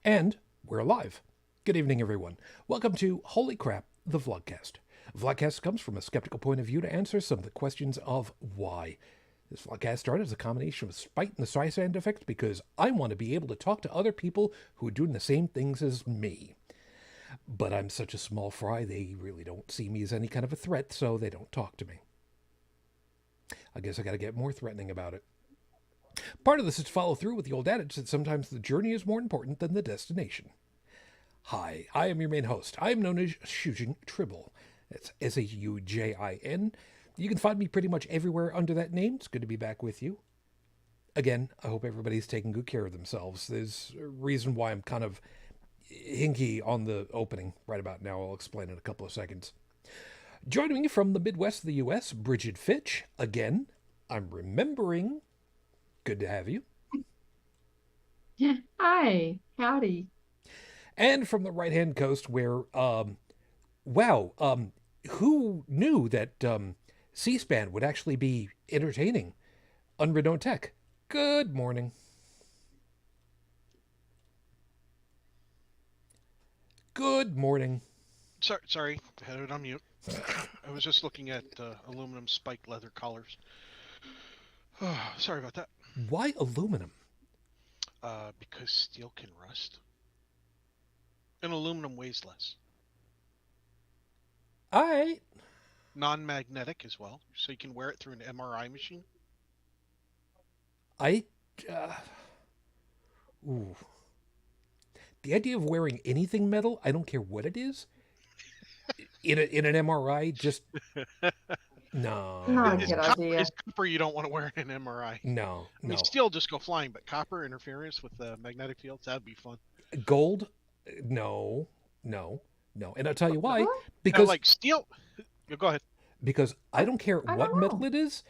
And we're live. Good evening, everyone. Welcome to Holy Crap, the Vlogcast. Vlogcast comes from a skeptical point of view to answer some of the questions of why. This vlogcast started as a combination of spite and the Streisand effect because I want to be able to talk to other people who are doing the same things as me. But I'm such a small fry, they really don't see me as any kind of a threat, so they don't talk to me. I guess I gotta get more threatening about it. Part of this is to follow through with the old adage that sometimes the journey is more important than the destination. Hi, I am your main host. I am known as Shujin Tribble. That's Saujin. You can find me pretty much everywhere under that name. It's good to be back with you. Again, I hope everybody's taking good care of themselves. There's a reason why I'm kind of hinky on the opening right about now. I'll explain in a couple of seconds. Joining me from the Midwest of the U.S., Brigid Fitch. Again, I'm remembering. Good to have you. Hi, howdy. And from the right-hand coast where, who knew that C-SPAN would actually be entertaining UnrenownedTech? Good morning. Good morning. Sorry, had it on mute. I was just looking at aluminum spiked leather collars. Sorry about that. Why aluminum? Because steel can rust. And aluminum weighs less. All right. Non-magnetic as well, so you can wear it through an MRI machine. Ooh. The idea of wearing anything metal, I don't care what it is, in an MRI, just no. Not a good idea. It's copper you don't want to wear in an MRI. No. I mean, steel just go flying, but copper interference with the magnetic fields, that'd be fun. Gold, no. And I'll tell you why. What? Because like steel. Go ahead. Because I don't care I what don't metal know. it is.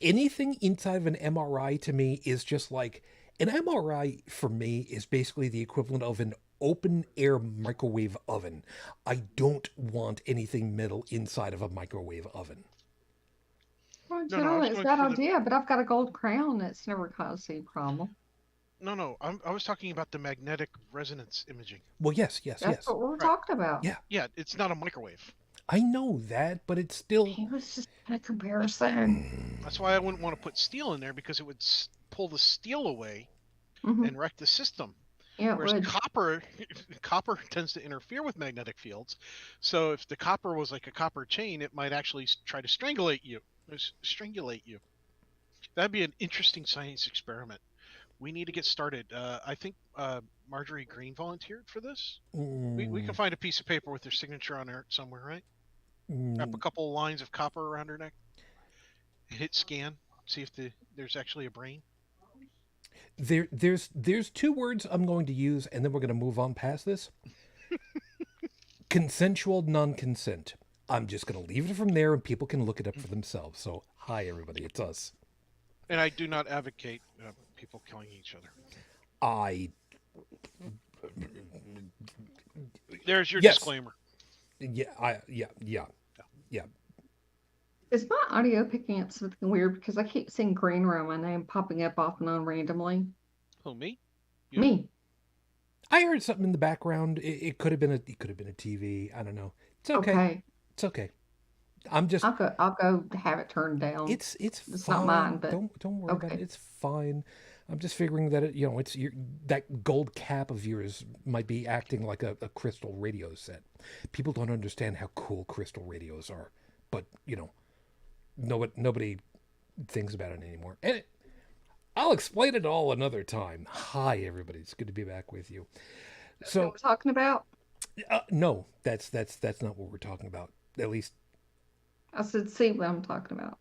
Anything inside of an MRI to me is just like an MRI for me is basically the equivalent of an open air microwave oven. I don't want anything metal inside of a microwave oven. Well, No, generally, I was it's going that for idea, but I've got a gold crown that's never caused any problem. No. I was talking about the magnetic resonance imaging. Well, yes. That's what we're Right. talking about. Yeah. Yeah, it's not a microwave. I know that, but it's still. He was just a comparison. That's why I wouldn't want to put steel in there, because it would pull the steel away and wreck the system. Yeah, it Whereas would. copper tends to interfere with magnetic fields. So if the copper was like a copper chain, it might actually try to strangulate you. That'd be an interesting science experiment. We need to get started. I think Marjorie Green volunteered for this. We can find a piece of paper with her signature on it somewhere, right? Wrap a couple of lines of copper around her neck. Hit scan. See if there's actually a brain. There's two words I'm going to use, and then we're going to move on past this. Consensual non-consent. I'm just going to leave it from there, and people can look it up for themselves. So, hi, everybody. It's us. And I do not advocate people killing each other. There's your disclaimer. Yeah. Is my audio picking up something weird? Because I keep seeing green around my name popping up off and on randomly. Who, me? You? Me. I heard something in the background. It could have been a TV. I don't know. It's okay. It's okay. I'm just. I'll go have it turned down. It's fine. Not mine, but don't worry about it. It's fine. I'm just figuring that it's that gold cap of yours might be acting like a crystal radio set. People don't understand how cool crystal radios are, but nobody thinks about it anymore. And I'll explain it all another time. Hi, everybody. It's good to be back with you. So what we're talking about? No, that's not what we're talking about. At least I said, see what I'm talking about.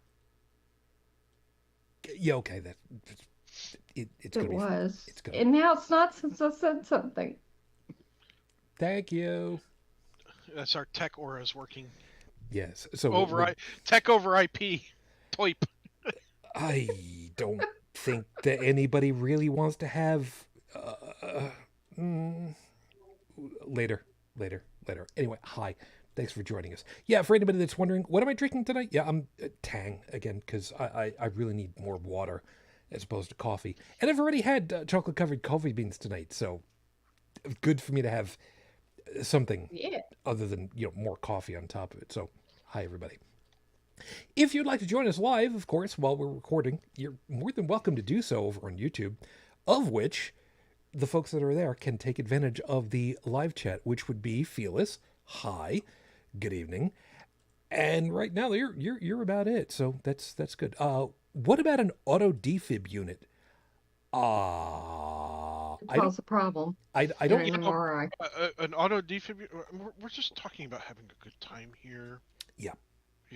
Yeah, okay. It's it gonna was. It's gonna. And now it's not since I said something. Thank you. That's our tech auras working. Yes. So tech over IP. Toip. I don't think that anybody really wants to have. Later. Anyway, hi. Thanks for joining us. Yeah, for anybody that's wondering, what am I drinking tonight? Yeah, I'm Tang again, because I really need more water as opposed to coffee. And I've already had chocolate-covered coffee beans tonight, so good for me to have something Yeah. other than, more coffee on top of it. So, hi, everybody. If you'd like to join us live, of course, while we're recording, you're more than welcome to do so over on YouTube, of which the folks that are there can take advantage of the live chat, which would be Fearless. Hi, good evening. And right now, you're about it. So that's good. What about an auto defib unit? It causes a problem. I in don't. an MRI. An auto defib. We're just talking about having a good time here. Yeah.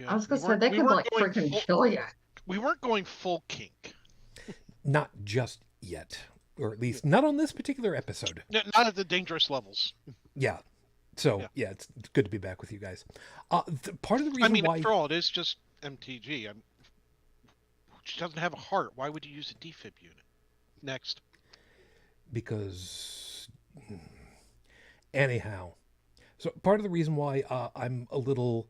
I was gonna say they could like freaking kill you. We weren't going full kink. Not just yet, or at least not on this particular episode. Not at the dangerous levels. Yeah. So yeah, it's good to be back with you guys. Part of the reason why, after all, it is just MTG. She doesn't have a heart. Why would you use a defib unit? Next. Because anyhow, so part of the reason why I'm a little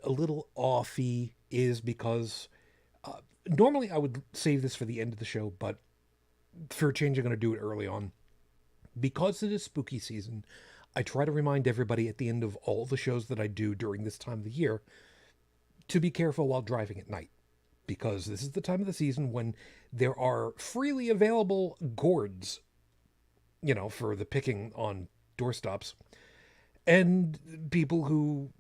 offy is because normally I would save this for the end of the show, but for a change, I'm going to do it early on. Because it is spooky season, I try to remind everybody at the end of all the shows that I do during this time of the year to be careful while driving at night. Because this is the time of the season when there are freely available gourds, for the picking on doorstops. And people who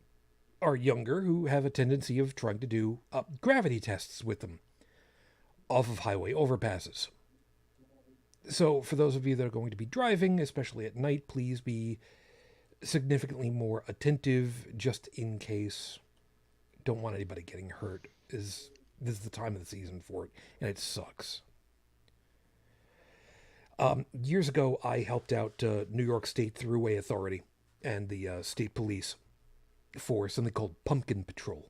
are younger who have a tendency of trying to do gravity tests with them off of highway overpasses. So for those of you that are going to be driving, especially at night, please be significantly more attentive just in case. Don't want anybody getting hurt. This is the time of the season for it, and it sucks. Years ago, I helped out New York State Thruway Authority and the state police for something called Pumpkin Patrol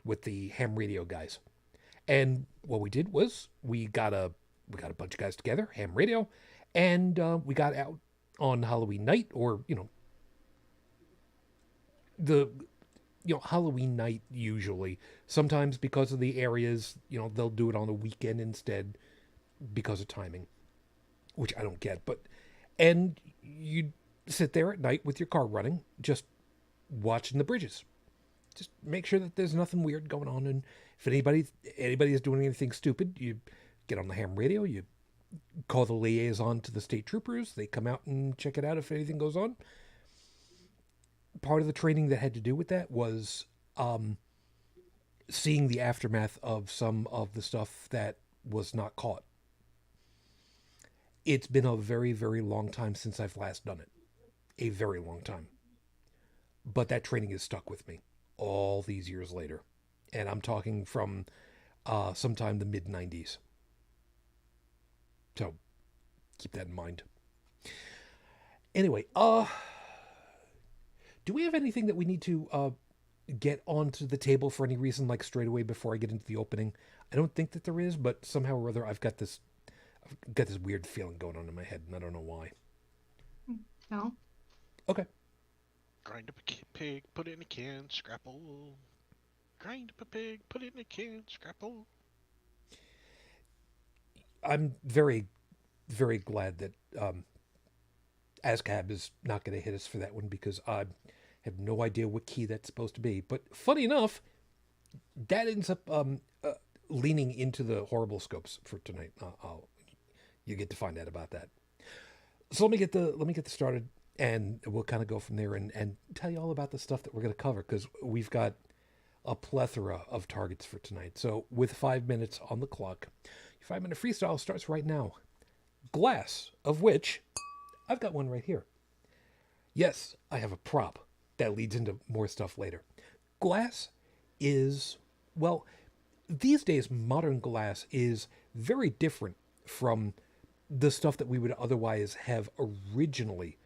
with the ham radio guys. And what we did was we got a bunch of guys together, ham radio, and we got out on Halloween night, or Halloween night usually. Sometimes because of the areas, they'll do it on a weekend instead because of timing, which I don't get. And you sit there at night with your car running, just watching the bridges. Just make sure that there's nothing weird going on, and if anybody is doing anything stupid, you get on the ham radio, you call the liaison to the state troopers, they come out and check it out if anything goes on. Part of the training that had to do with that was seeing the aftermath of some of the stuff that was not caught. It's been a very, very long time since I've last done it. A very long time. But that training is stuck with me all these years later. And I'm talking from sometime the mid-90s. So, keep that in mind. Anyway, do we have anything that we need to get onto the table for any reason, like straight away before I get into the opening? I don't think that there is, but somehow or other I've got this weird feeling going on in my head, and I don't know why. No. Okay. Grind up a pig, put it in a can, scrapple. Grind up a pig, put it in a can, scrapple. I'm very, very glad that ASCAP is not going to hit us for that one, because I have no idea what key that's supposed to be. But funny enough, that ends up leaning into the horrible scopes for tonight. You get to find out about that. So let me get this started, and we'll kind of go from there and tell you all about the stuff that we're going to cover, because we've got a plethora of targets for tonight. So with 5 minutes on the clock, your 5-minute freestyle starts right now. Glass, of which I've got one right here. Yes, I have a prop that leads into more stuff later. Glass is, well, these days modern glass is very different from the stuff that we would otherwise have originally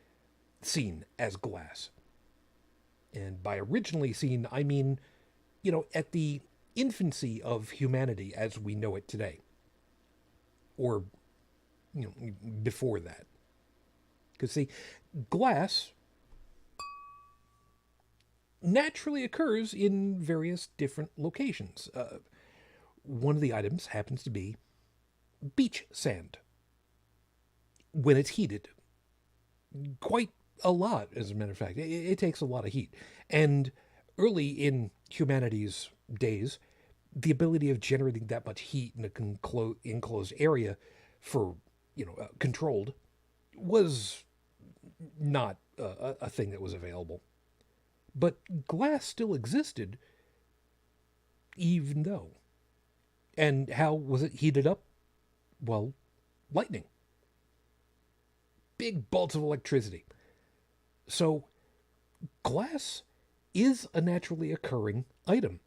seen as glass. And by originally seen, I mean, at the infancy of humanity as we know it today. Or, before that. Because, see, glass naturally occurs in various different locations. One of the items happens to be beach sand. When it's heated, quite a lot, as a matter of fact. It takes a lot of heat. And early in humanity's days, the ability of generating that much heat in a enclosed area for, controlled, was not a thing that was available. But glass still existed, even though. And how was it heated up? Well, lightning. Big bolts of electricity. So, glass is a naturally occurring item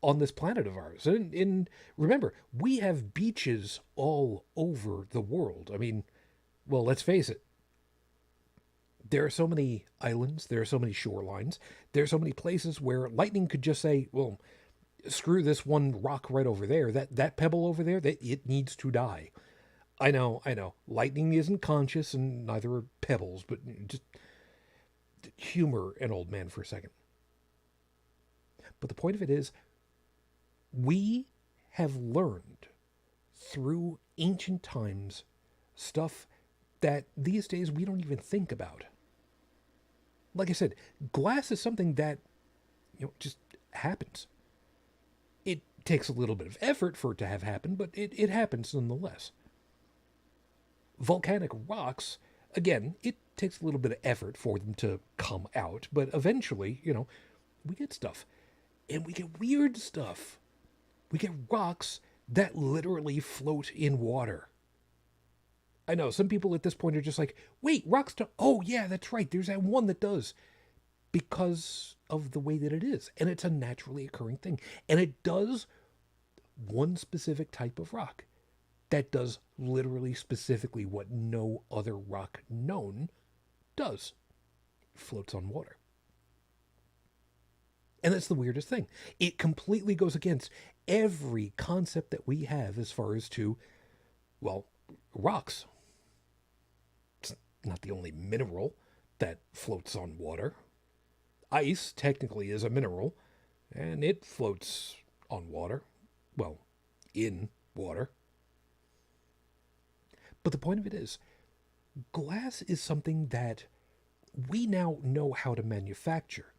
on this planet of ours. And remember, we have beaches all over the world. I mean, well, let's face it. There are so many islands, there are so many shorelines, there are so many places where lightning could just say, well, screw this one rock right over there, that pebble over there, that it needs to die. I know. Lightning isn't conscious, and neither are pebbles, but just humor an old man for a second. But the point of it is, we have learned through ancient times stuff that these days we don't even think about. Like I said, glass is something that, just happens. It takes a little bit of effort for it to have happened, but it happens nonetheless. Volcanic rocks, again, it takes a little bit of effort for them to come out, but eventually, we get stuff. And we get weird stuff. We get rocks that literally float in water. I know, some people at this point are just like, wait, rocks don't... Oh, yeah, that's right, there's that one that does. Because of the way that it is. And it's a naturally occurring thing. And it does one specific type of rock that does literally specifically what no other rock known does. It floats on water. And that's the weirdest thing. It completely goes against every concept that we have as far as to, well, rocks. It's not the only mineral that floats on water. Ice technically is a mineral, and it floats on water. Well, in water. But the point of it is, glass is something that we now know how to manufacture.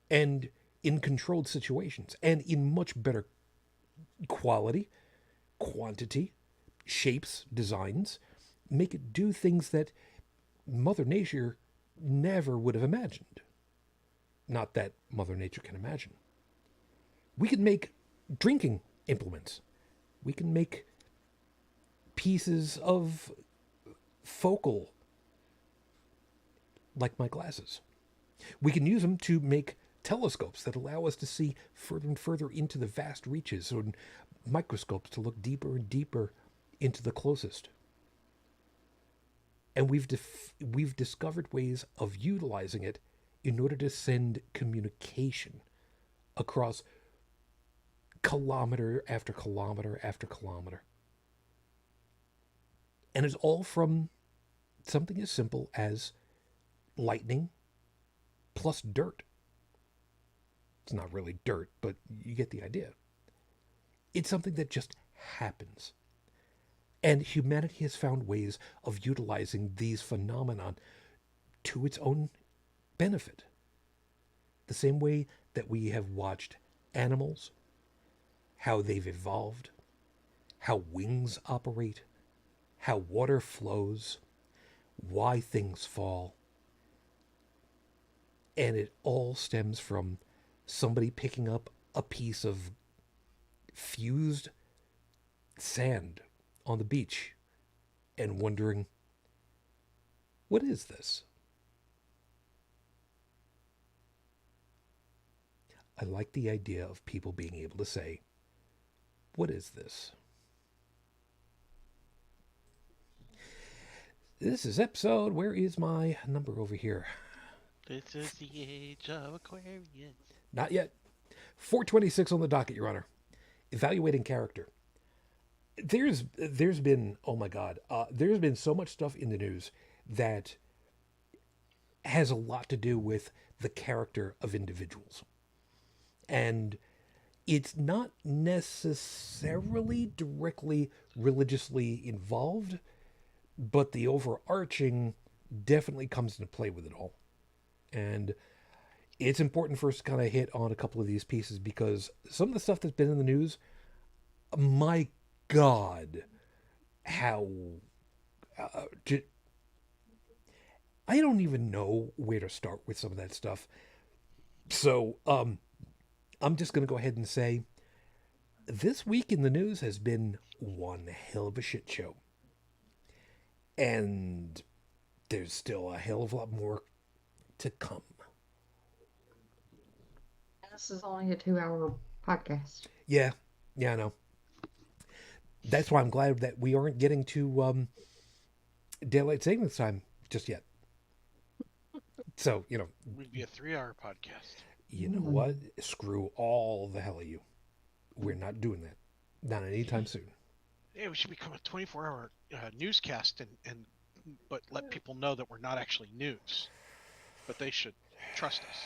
And in controlled situations, and in much better quality, quantity, shapes, designs, make it do things that Mother Nature never would have imagined. Not that Mother Nature can imagine. We can make drinking implements. We can make pieces of focal, like my glasses. We can use them to make telescopes that allow us to see further and further into the vast reaches, or microscopes to look deeper and deeper into the closest. And we've discovered ways of utilizing it in order to send communication across kilometer after kilometer after kilometer. And it's all from something as simple as lightning plus dirt. It's not really dirt, but you get the idea. It's something that just happens. And humanity has found ways of utilizing these phenomena to its own benefit. The same way that we have watched animals, how they've evolved, how wings operate, how water flows, why things fall. And it all stems from somebody picking up a piece of fused sand on the beach and wondering, what is this? I like the idea of people being able to say, what is this? This is episode, where is my number over here? This is the age of Aquarius. Not yet. 426 on the docket, Your Honor. Evaluating character. There's been, oh my God, there's been so much stuff in the news that has a lot to do with the character of individuals. And it's not necessarily directly religiously involved, but the overarching definitely comes into play with it all. And it's important for us to kind of hit on a couple of these pieces because some of the stuff that's been in the news, my God, how I don't even know where to start with some of that stuff. So, I'm just going to go ahead and say this week in the news has been one hell of a shit show. And there's still a hell of a lot more to come. This is only a 2-hour podcast. Yeah, I know. That's why I'm glad that we aren't getting to daylight savings time just yet. So, We'd be a 3-hour podcast. You know what? Screw all the hell of you. We're not doing that. Not anytime soon. Yeah, we should become a 24-hour newscast but let people know that we're not actually news. But they should trust us.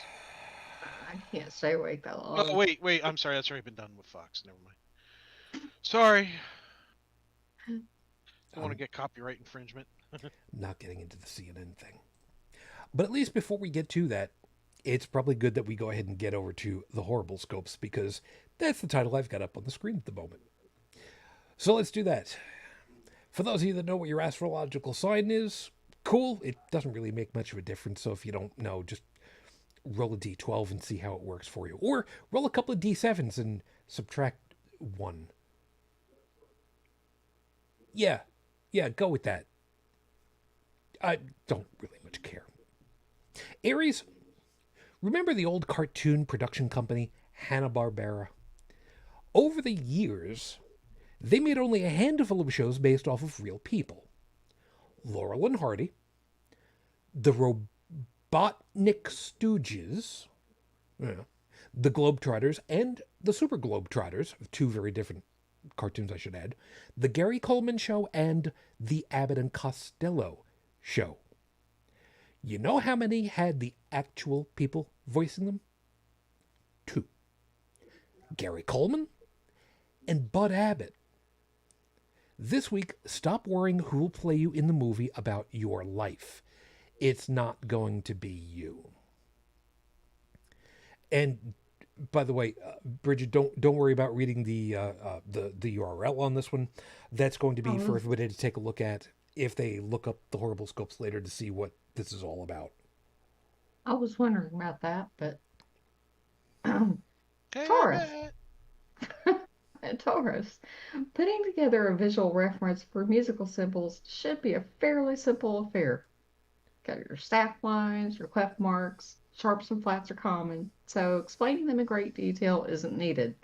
I can't stay awake that long. Oh, wait. I'm sorry. That's already been done with Fox. Never mind. Sorry. Don't want to get copyright infringement. Not getting into the CNN thing. But at least before we get to that, it's probably good that we go ahead and get over to the horrible scopes because that's the title I've got up on the screen at the moment. So let's do that. For those of you that know what your astrological sign is, cool. It doesn't really make much of a difference. So if you don't know, just roll a d12 and see how it works for you. Or roll a couple of d7s and subtract 1. Yeah, go with that. I don't really much care. Aries, remember the old cartoon production company, Hanna-Barbera? Over the years, they made only a handful of shows based off of real people. Laurel and Hardy, the Robotnik Stooges, the Globetrotters, and the Super Globetrotters, 2 very different cartoons I should add, the Gary Coleman Show, and the Abbott and Costello Show. You know how many had the actual people voicing them? 2. Gary Coleman and Bud Abbott. This week, stop worrying who will play you in the movie about your life. It's not going to be you. And by the way, Brigid, don't worry about reading the URL on this one. That's going to be for everybody to take a look at if they look up the horrible scopes later to see what this is all about. I was wondering about that, but Taurus. Putting together a visual reference for musical symbols should be a fairly simple affair. Got your staff lines, your clef marks, sharps and flats are common, so explaining them in great detail isn't needed.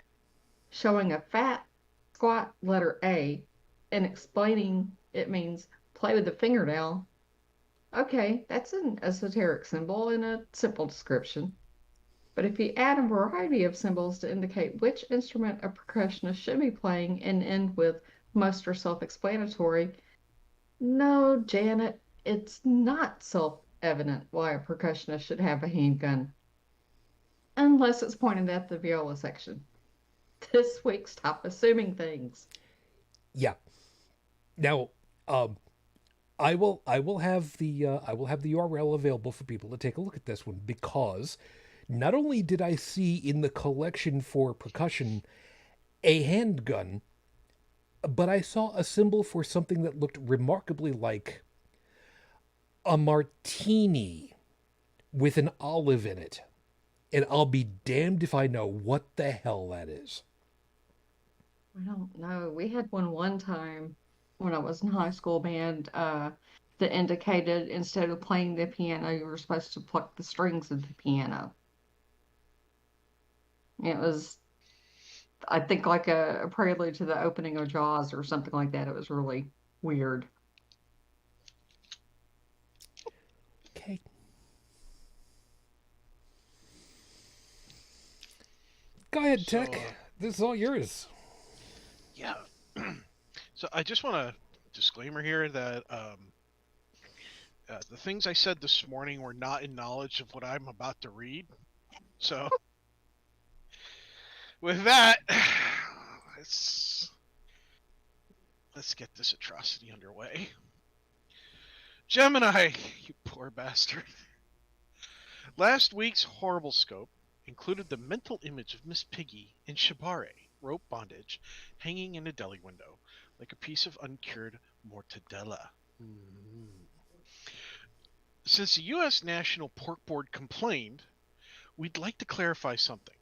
Showing a fat, squat letter A and explaining it means play with the fingernail. Okay, that's an esoteric symbol in a simple description. But if you add a variety of symbols to indicate which instrument a percussionist should be playing and end with most are self-explanatory, no, Janet, it's not self-evident why a percussionist should have a handgun. Unless it's pointed at the viola section. This week, stop assuming things. Yeah. Now, I will have the URL available for people to take a look at this one because not only did I see in the collection for percussion a handgun, but I saw a symbol for something that looked remarkably like a martini with an olive in it. And I'll be damned if I know what the hell that is. I don't know. We had one time when I was in high school band that indicated instead of playing the piano, you were supposed to pluck the strings of the piano. It was, I think, like a prelude to the opening of Jaws or something like that. It was really weird. Okay. Go ahead, Tech. This is all yours. Yeah. So I just want a disclaimer here that the things I said this morning were not in knowledge of what I'm about to read. So with that, let's get this atrocity underway. Gemini, you poor bastard. Last week's horrible scope included the mental image of Miss Piggy in shibari, rope bondage, hanging in a deli window, like a piece of uncured mortadella. Since the U.S. National Pork Board complained, we'd like to clarify something.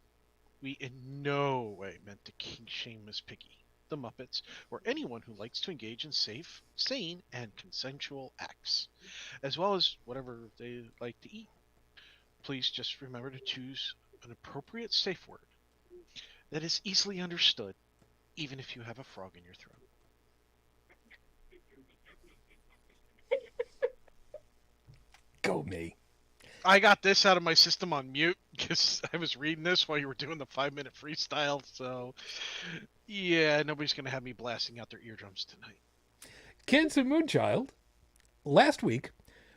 We in no way meant to kink shame Miss Piggy, the Muppets, or anyone who likes to engage in safe, sane, and consensual acts, as well as whatever they like to eat. Please just remember to choose an appropriate safe word that is easily understood, even if you have a frog in your throat. Go me. I got this out of my system on mute because I was reading this while you were doing the 5-minute freestyle. So, yeah, nobody's going to have me blasting out their eardrums tonight. Cancer Moonchild, last week,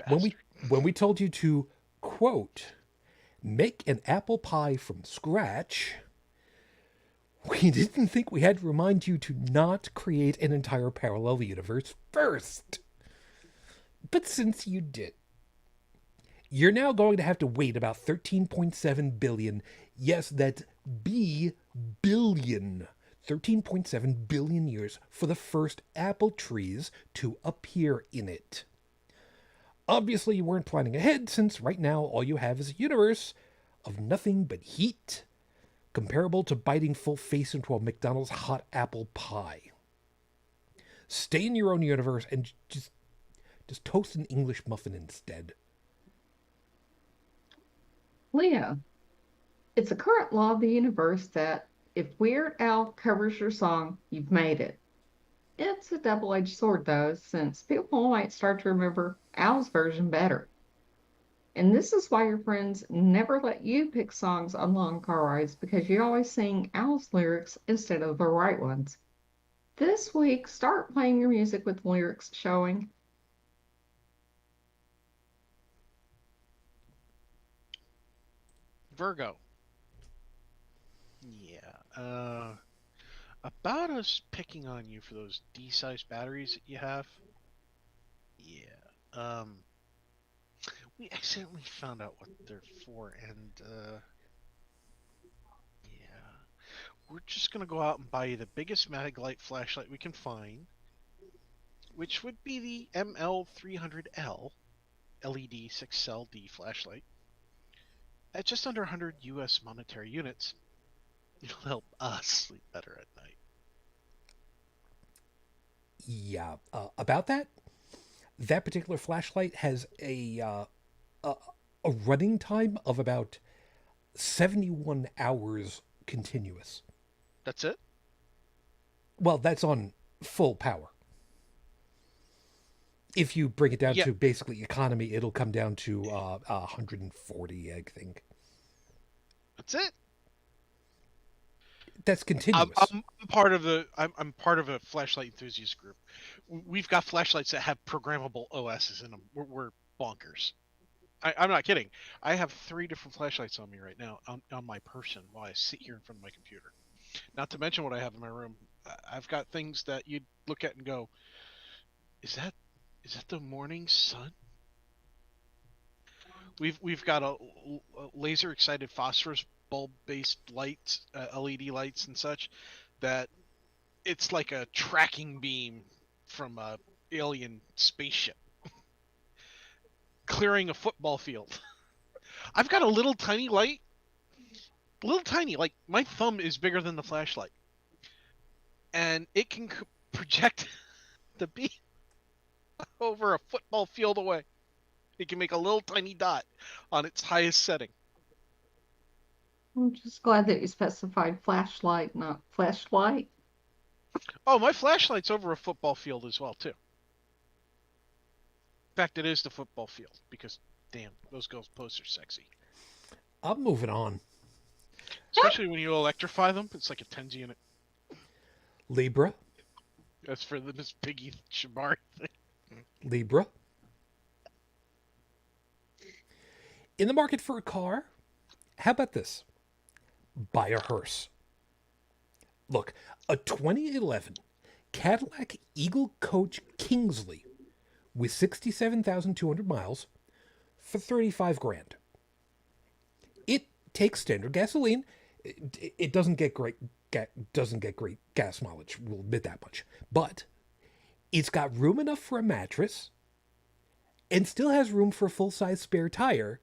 when we told you to, quote, make an apple pie from scratch, we didn't think we had to remind you to not create an entire parallel universe first. But since you did, you're now going to have to wait about 13.7 billion, yes, that's billion, 13.7 billion years for the first apple trees to appear in it. Obviously, you weren't planning ahead, since right now all you have is a universe of nothing but heat, comparable to biting full face into a McDonald's hot apple pie. Stay in your own universe and just toast an English muffin instead. Leo, it's a current law of the universe that if Weird Al covers your song, you've made it. It's a double-edged sword, though, since people might start to remember Al's version better. And this is why your friends never let you pick songs on long car rides, because you always sing Al's lyrics instead of the right ones. This week, start playing your music with lyrics showing. Virgo. Yeah. About us picking on you for those D-sized batteries that you have. Yeah. We accidentally found out what they're for, and yeah, we're just gonna go out and buy you the biggest Maglite flashlight we can find, which would be the ML300L LED 6-cell D flashlight at just under 100 US monetary units. It'll help us sleep better at night. Yeah, about that particular flashlight has a running time of about 71 hours continuous. That's it? Well, that's on full power. If you bring it down to basically economy, it'll come down to 140, I think. That's it? That's continuous. I'm part of a flashlight enthusiast group. We've got flashlights that have programmable OSs in them. We're bonkers. I'm not kidding. I have 3 different flashlights on me right now on my person while I sit here in front of my computer. Not to mention what I have in my room. I've got things that you'd look at and go, is that the morning sun? We've got a laser excited phosphorus bulb based lights, LED lights and such, that it's like a tracking beam from a alien spaceship clearing a football field. I've got a little tiny light, like my thumb is bigger than the flashlight, and it can project the beam over a football field away. It can make a little tiny dot on its highest setting. I'm just glad that you specified flashlight, not flashlight. Oh, my flashlight's over a football field as well, too. In fact, it is the football field, because, damn, those ghost posts are sexy. I'm moving on. Especially when you electrify them, it's like a tens unit. Libra. That's for the Miss Piggy Shibari thing. Libra. In the market for a car? How about this? Buy a hearse. Look, a 2011 Cadillac Eagle Coach Kingsley with 67,200 miles for 35 grand. It takes standard gasoline. It doesn't get great gas mileage. We'll admit that much. But it's got room enough for a mattress and still has room for a full-size spare tire.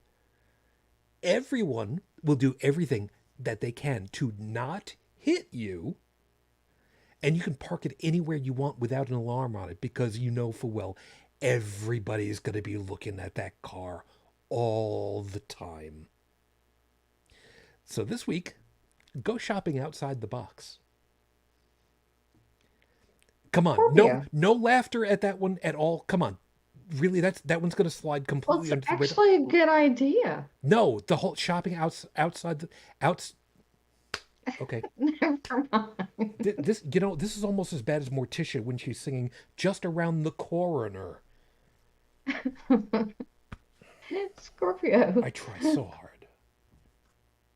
Everyone will do everything that they can to not hit you. And you can park it anywhere you want without an alarm on it, because you know full well everybody's going to be looking at that car all the time. So this week, go shopping outside the box. Come on, no laughter at that one at all. Come on, really, that one's going to slide completely. Well, it's actually a good idea. No, the whole shopping outside the outs. Okay. Never mind. This is almost as bad as Morticia when she's singing "Just Around the Coroner." Scorpio. I try so hard.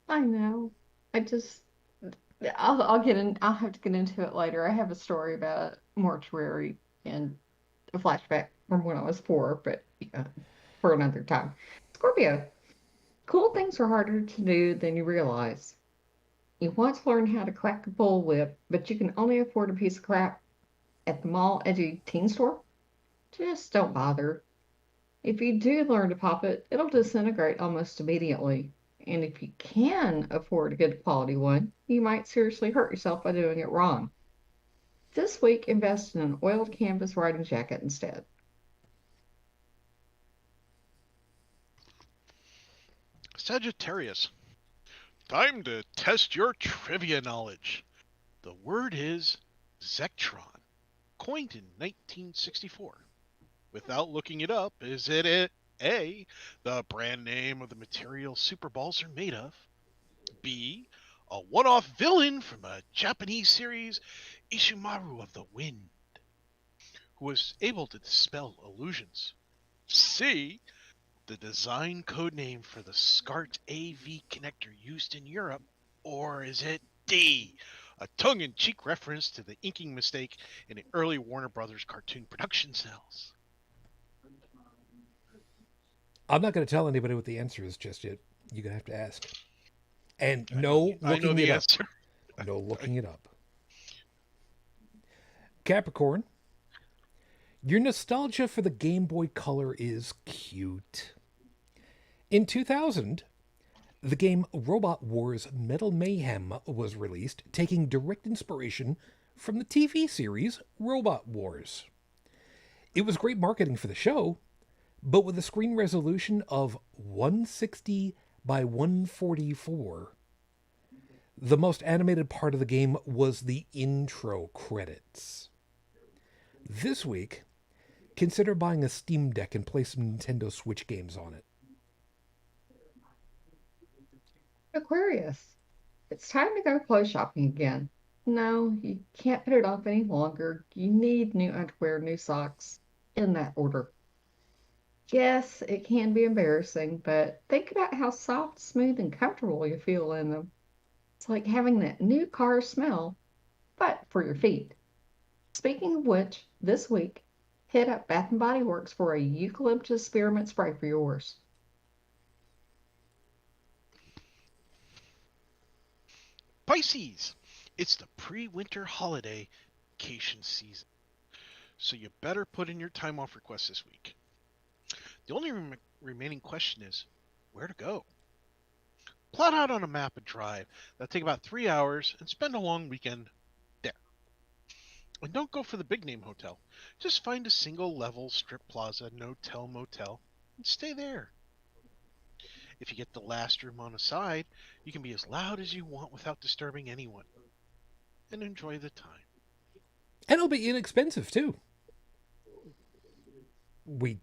I know. I'll get in. I'll have to get into it later. I have a story about mortuary and a flashback from when I was 4, but for another time. Scorpio. Cool things are harder to do than you realize. You want to learn how to crack a bullwhip, but you can only afford a piece of crap at the mall edgy teen store? Just don't bother. If you do learn to pop it, it'll disintegrate almost immediately. And if you can afford a good quality one, you might seriously hurt yourself by doing it wrong. This week, invest in an oiled canvas riding jacket instead. Sagittarius. Time to test your trivia knowledge. The word is Zectron, coined in 1964. Without looking it up, is it A, the brand name of the material super balls are made of? B, a one-off villain from a Japanese series, Ishimaru of the Wind, who was able to dispel illusions? C, the design code name for the SCART AV connector used in Europe? Or is it D, a tongue-in-cheek reference to the inking mistake in the early Warner Brothers cartoon production cells? I'm not going to tell anybody what the answer is just yet. You're going to have to ask. And I know the up. answer. No looking it up. Capricorn, your nostalgia for the Game Boy Color is cute. In 2000, the game Robot Wars Metal Mayhem was released, taking direct inspiration from the TV series Robot Wars. It was great marketing for the show, but with a screen resolution of 160 by 144, the most animated part of the game was the intro credits. This week, consider buying a Steam Deck and play some Nintendo Switch games on it. Aquarius. It's time to go clothes shopping again. No, you can't put it off any longer. You need new underwear, new socks, in that order. Yes, it can be embarrassing, but think about how soft, smooth, and comfortable you feel in them. It's like having that new car smell, but for your feet. Speaking of which, this week, hit up Bath & Body Works for a eucalyptus spearmint spray for yours. Pisces, it's the pre-winter holiday vacation season, so you better put in your time off requests this week. The only remaining question is, where to go? Plot out on a map a drive that'll take about 3 hours and spend a long weekend there. And don't go for the big name hotel. Just find a single level strip plaza, no-tell motel, and stay there. If you get the last room on a side, you can be as loud as you want without disturbing anyone. And enjoy the time. And it'll be inexpensive, too. We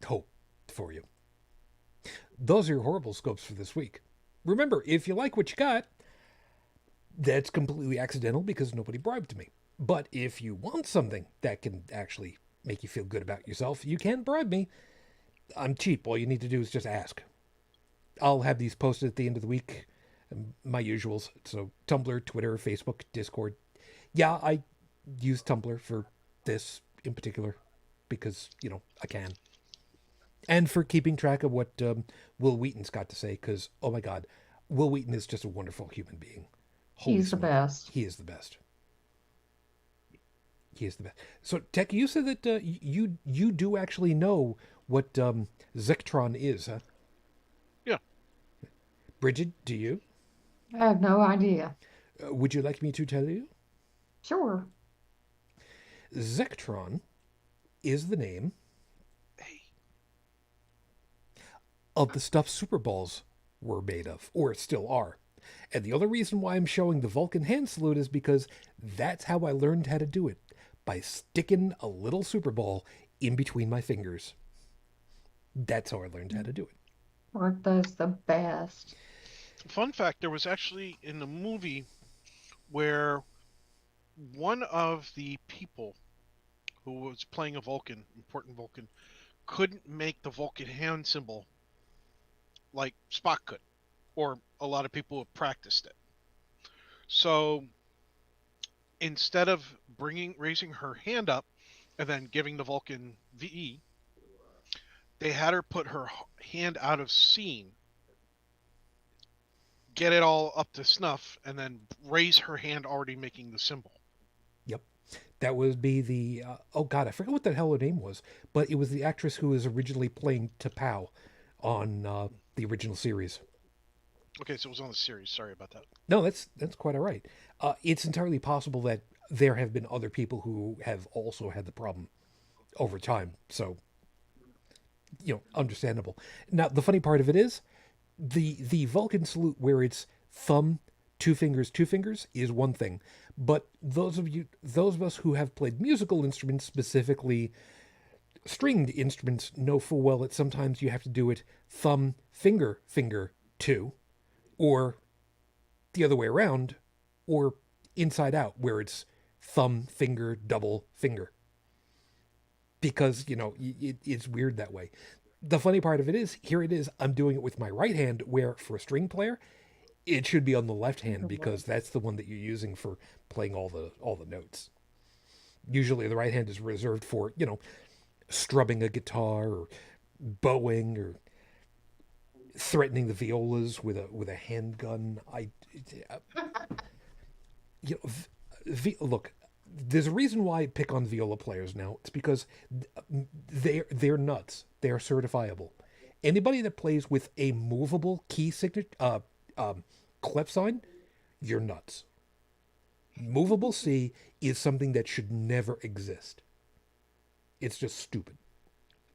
hope for you. Those are your horrible scopes for this week. Remember, if you like what you got, that's completely accidental because nobody bribed me. But if you want something that can actually make you feel good about yourself, you can bribe me. I'm cheap. All you need to do is just ask. I'll have these posted at the end of the week. My usuals. So Tumblr, Twitter, Facebook, Discord. Yeah, I use Tumblr for this in particular because, I can. And for keeping track of what Will Wheaton's got to say, because, oh my God, Will Wheaton is just a wonderful human being. Holy He's the smoke. best. He is the best. He is the best. So, Tech, you said that you do actually know what Zectron is, huh? Yeah. Brigid, do you? I have no idea. Would you like me to tell you? Sure. Zectron is the name Hey. of the stuff Super Balls were made of, or still are. And the only reason why I'm showing the Vulcan hand salute is because that's how I learned how to do it, by sticking a little Super Ball in between my fingers. That's how I learned how to do it. Aren't those the best? Fun fact, there was actually in the movie where one of the people who was playing a Vulcan, important Vulcan, couldn't make the Vulcan hand symbol like Spock could, or a lot of people have practiced it. So instead of raising her hand up and then giving the Vulcan VE, they had her put her hand out of scene, get it all up to snuff, and then raise her hand already making the symbol. Yep. That would be the, oh God, I forget what the hell her name was, but it was the actress who was originally playing T'Pau on the original series. Okay, so it was on the series. Sorry about that. No, that's quite all right. It's entirely possible that there have been other people who have also had the problem over time. So, understandable. Now, the funny part of it is the Vulcan salute where it's thumb, two fingers, is one thing. But those of us who have played musical instruments, specifically stringed instruments, know full well that sometimes you have to do it thumb, finger, two, or the other way around, or inside out, where it's thumb, finger, double finger. Because, it's weird that way. The funny part of it is, here it is, I'm doing it with my right hand, where for a string player, it should be on the left hand, because that's the one that you're using for playing all the notes. Usually the right hand is reserved for, strumming a guitar, or bowing, or threatening the violas with a handgun. Look, there's a reason why I pick on viola players now. It's because they're nuts. They're certifiable. Anybody that plays with a movable key signature, clef sign, you're nuts. Movable C is something that should never exist. It's just stupid.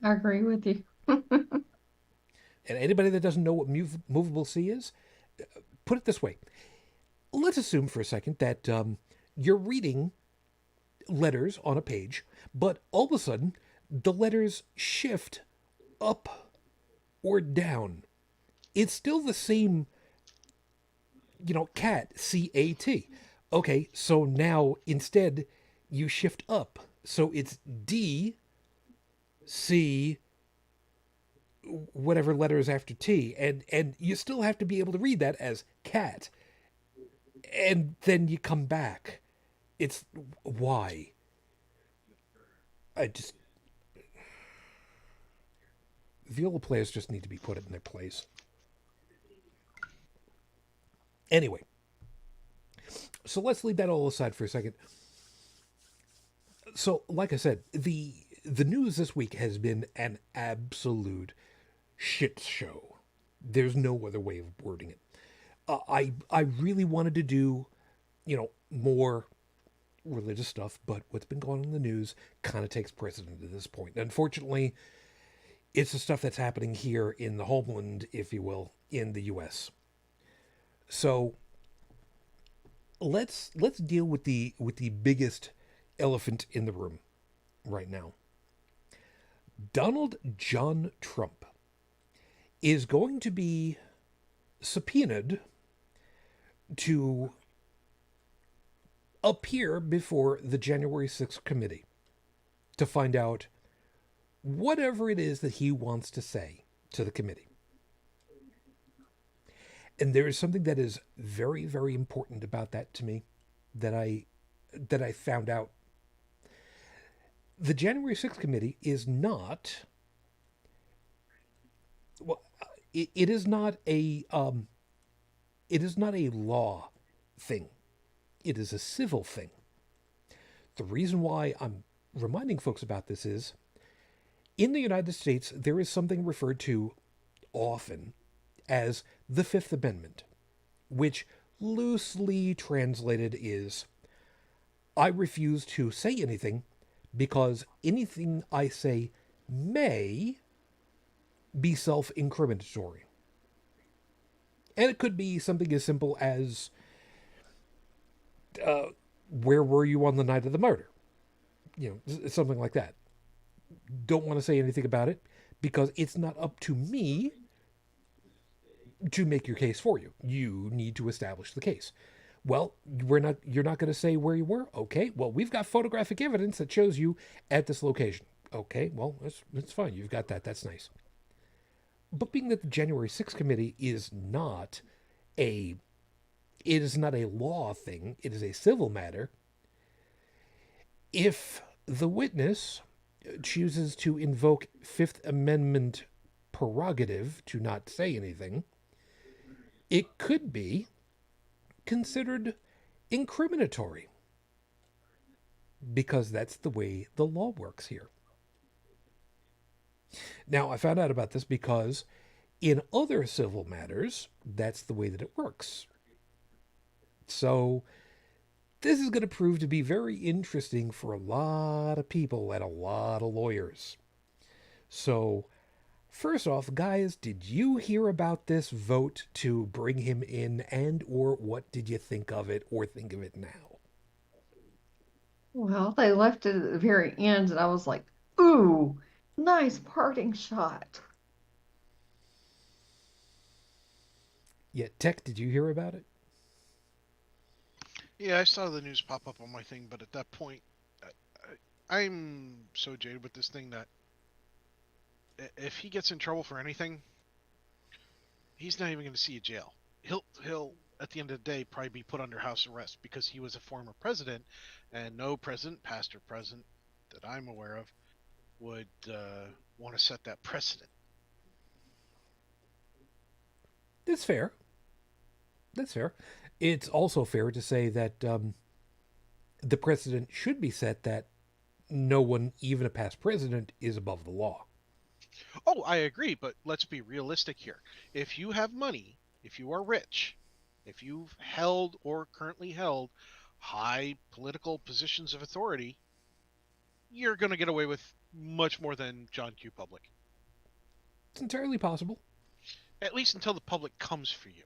I agree with you. And anybody that doesn't know what movable C is, put it this way. Let's assume for a second that you're reading letters on a page, but all of a sudden the letters shift up or down. It's still the same, cat, C-A-T. Okay, so now instead you shift up. So it's D, C, whatever letters after T, and you still have to be able to read that as cat. And then you come back. It's why? Viola players just need to be put in their place. Anyway, so let's leave that all aside for a second. So, like I said, the news this week has been an absolute shit show. There's no other way of wording it. I really wanted to do, more religious stuff, but what's been going on in the news kind of takes precedent at this point. Unfortunately, it's the stuff that's happening here in the homeland, if you will, in the U.S. So let's deal with the biggest elephant in the room right now. Donald John Trump is going to be subpoenaed to appear before the January 6th committee to find out whatever it is that he wants to say to the committee. And there is something that is very, very important about that to me that I found out. The January 6th committee is not, well, it is not a law thing. It is a civil thing. The reason why I'm reminding folks about this is in the United States, there is something referred to often as the Fifth Amendment, which loosely translated is I refuse to say anything because anything I say may be self incriminatory. And it could be something as simple as where were you on the night of the murder? Something like that. Don't want to say anything about it because it's not up to me to make your case for you. You need to establish the case. Well, you're not going to say where you were? Okay. Well, we've got photographic evidence that shows you at this location. Okay. Well, that's fine. You've got that. That's nice. But being that the January 6th committee is not a law thing, it is a civil matter. If the witness chooses to invoke Fifth Amendment prerogative to not say anything, it could be considered incriminatory because that's the way the law works here. Now, I found out about this because in other civil matters, that's the way that it works. So, this is going to prove to be very interesting for a lot of people and a lot of lawyers. So, first off, guys, did you hear about this vote to bring him in, and or what did you think of it or think of it now? Well, they left it at the very end, and I was like, ooh, nice parting shot. Yeah, Tech, did you hear about it? Yeah, I saw the news pop up on my thing, but at that point, I'm so jaded with this thing that if he gets in trouble for anything, he's not even going to see a jail. He'll at the end of the day probably be put under house arrest because he was a former president, and no president, past or present, that I'm aware of, would want to set that precedent. That's fair. That's fair. It's also fair to say that the precedent should be set that no one, even a past president, is above the law. Oh, I agree, but let's be realistic here. If you have money, if you are rich, if you've held or currently held high political positions of authority, you're going to get away with much more than John Q. Public. It's entirely possible. At least until the public comes for you.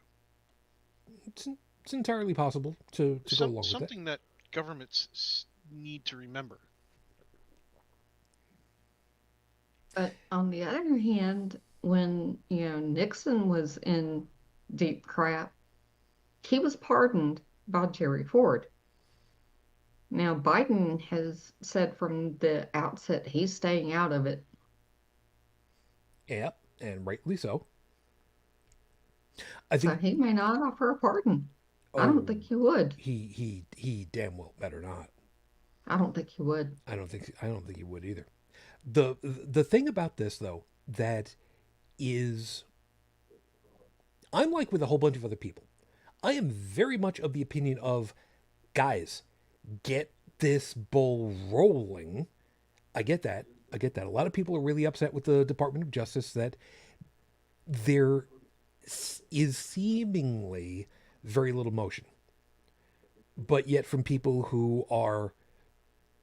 It's entirely possible to go along with that. Something that governments need to remember. But on the other hand, when Nixon was in deep crap, he was pardoned by Jerry Ford. Now Biden has said from the outset he's staying out of it. Yeah, and rightly so. I think so he may not offer a pardon. I don't think he would. He damn well better not. I don't think he would. I don't think he would either. The thing about this though that is, I'm like with a whole bunch of other people. I am very much of the opinion of, guys, get this bull rolling. I get that. A lot of people are really upset with the Department of Justice that there is seemingly very little motion. But yet from people who are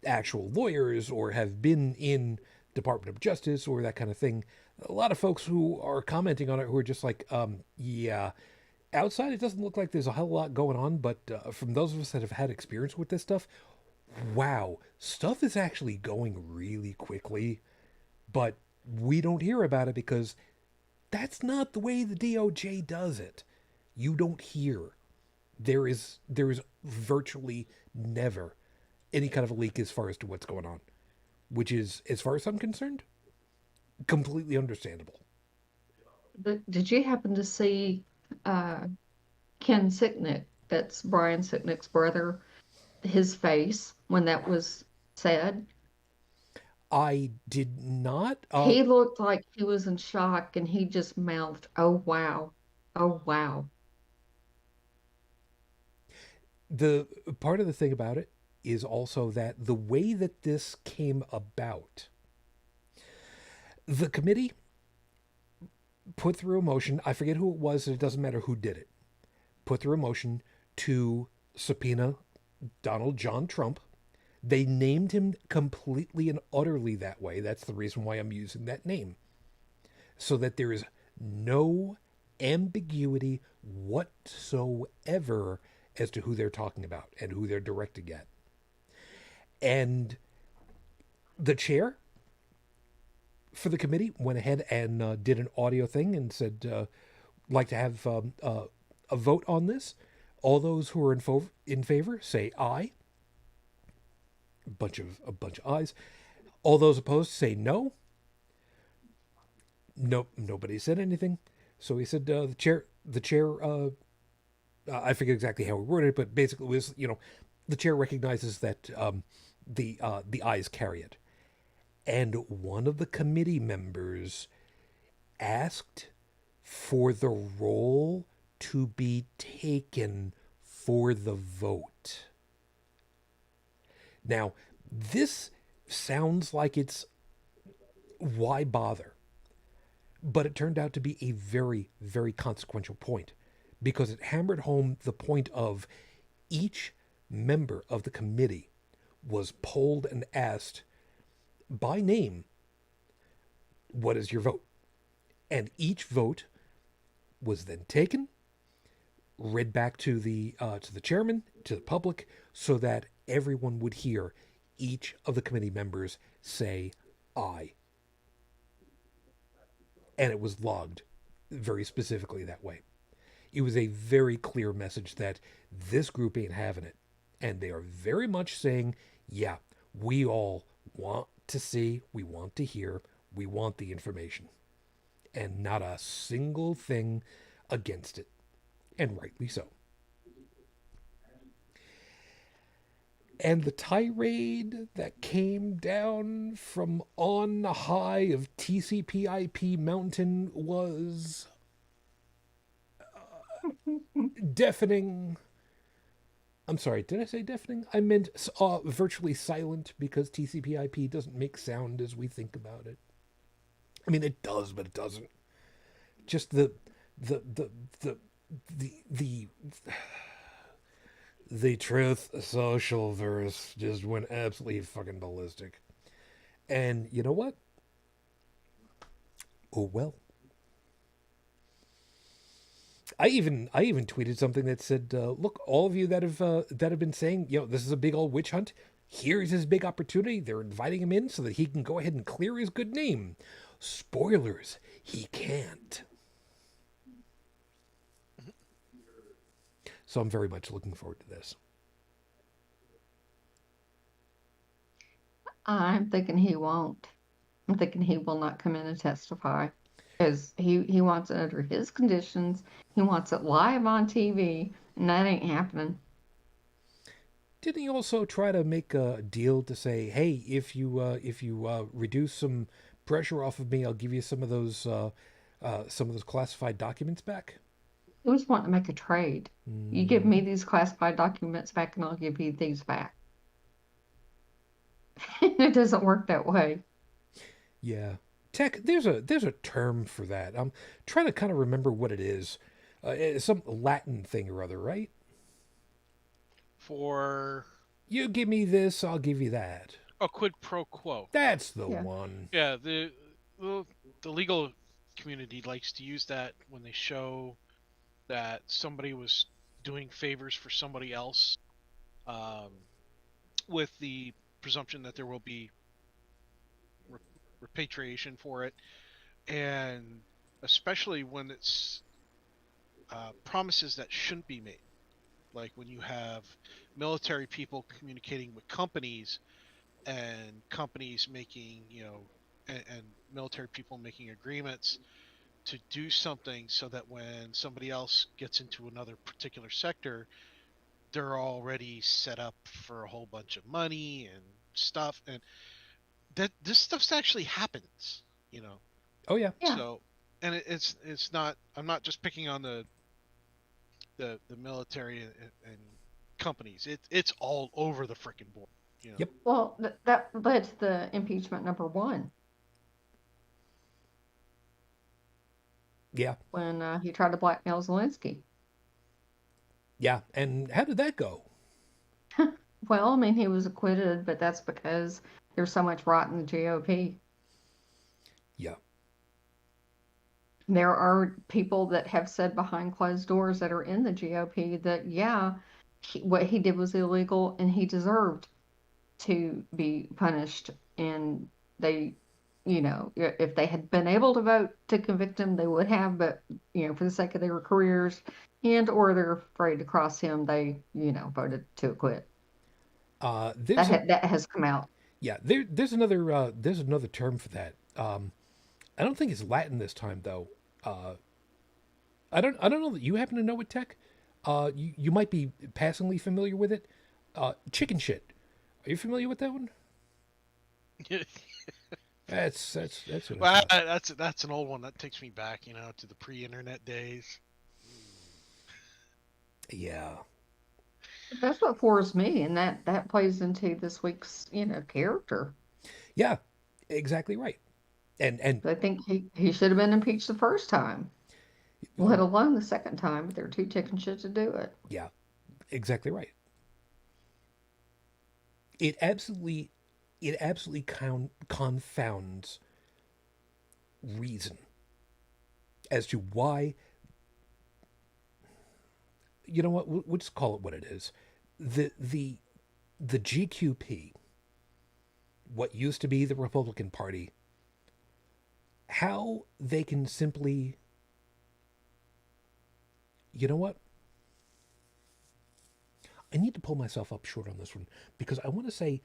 actual lawyers or have been in Department of Justice or that kind of thing, a lot of folks who are commenting on it who are just like, yeah, outside it doesn't look like there's a hell of a lot going on, but from those of us that have had experience with this stuff, wow, stuff is actually going really quickly, but we don't hear about it because that's not the way the DOJ does it. You don't hear. There is virtually never any kind of a leak as far as to what's going on, which is, as far as I'm concerned, completely understandable. Did you happen to see Ken Sicknick, that's Brian Sicknick's brother, his face when that was said? I did not. He looked like he was in shock and he just mouthed, "Oh, wow. Oh, wow." The part of the thing about it is also that the way that this came about, the committee put through a motion. I forget who it was. It doesn't matter who did it. Put through a motion to subpoena Donald John Trump. They named him completely and utterly that way. That's the reason why I'm using that name. So that there is no ambiguity whatsoever as to who they're talking about and who they're directing at. And the chair for the committee went ahead and did an audio thing and said, like to have a vote on this. All those who are in favor say aye. A bunch of ayes. All those opposed say no. Nope, nobody said anything. So he said the chair. I forget exactly how he worded it, but basically it was, the chair recognizes that the ayes carry it. And one of the committee members asked for the roll to be taken for the vote. Now, this sounds like it's why bother? But it turned out to be a very, very consequential point because it hammered home the point of each member of the committee was polled and asked by name, what is your vote? And each vote was then taken, read back to the chairman, to the public, so that everyone would hear each of the committee members say aye. And it was logged very specifically that way. It was a very clear message that this group ain't having it. And they are very much saying, yeah, we all want to see, we want to hear, we want the information. And not a single thing against it. And rightly so. And the tirade that came down from on high of TCP/IP Mountain was deafening. I'm sorry, did I say deafening? I meant virtually silent because TCP/IP doesn't make sound as we think about it. I mean, it does, but it doesn't. Just the truth social verse just went absolutely fucking ballistic. And you know what? Oh well. I even tweeted something that said, "Look, all of you that have been saying, this is a big old witch hunt. Here's his big opportunity. They're inviting him in so that he can go ahead and clear his good name. Spoilers: he can't." So I'm very much looking forward to this. I'm thinking he won't. I'm thinking he will not come in and testify because he wants it under his conditions. He wants it live on TV, and that ain't happening. Didn't he also try to make a deal to say, "Hey, if you reduce some pressure off of me, I'll give you some of those classified documents back"? He was wanting to make a trade. You give me these classified documents back, and I'll give you these back. It doesn't work that way. Yeah, tech. There's a term for that. I'm trying to kind of remember what it is. It's some Latin thing or other, right? For You give me this, I'll give you that. a quid pro quo. That's the one. Yeah, the legal community likes to use that when they show that somebody was doing favors for somebody else, with the presumption that there will be repatriation for it, and especially when it's promises that shouldn't be made, like when you have military people communicating with companies and companies making, and military people making agreements to do something so that when somebody else gets into another particular sector, they're already set up for a whole bunch of money and stuff. And that this stuff actually happens, you know. Oh yeah. Yeah. So, and it's not. I'm not just picking on the military and companies. It's all over the freaking board, you know. Yep. Well, that led to the impeachment number one Yeah. when he tried to blackmail Zelensky. Yeah. And how did that go? Well, I mean, he was acquitted, but that's because there's so much rot in the GOP. Yeah. There are people that have said behind closed doors that are in the GOP that, yeah, what he did was illegal and he deserved to be punished. And they, if they had been able to vote to convict him, they would have, but, for the sake of their careers or they're afraid to cross him, they, voted to acquit. That has come out. Yeah, there's another term for that. I don't think it's Latin this time though. I don't know that you happen to know it, Tech. You might be passingly familiar with it. Chicken shit. Are you familiar with that one? That's what I Well, thought. that's an old one. That takes me back, to the pre-internet days. Yeah. That's what floors me, and that plays into this week's, character. Yeah. Exactly right. And I think he should have been impeached the first time, let alone the second time, but they're too chicken shit to do it. yeah, exactly right. It absolutely confounds reason as to why. You know what? We'll just call it what it is. The GQP, what used to be the Republican Party, how they can simply, you know what? I need to pull myself up short on this one because I want to say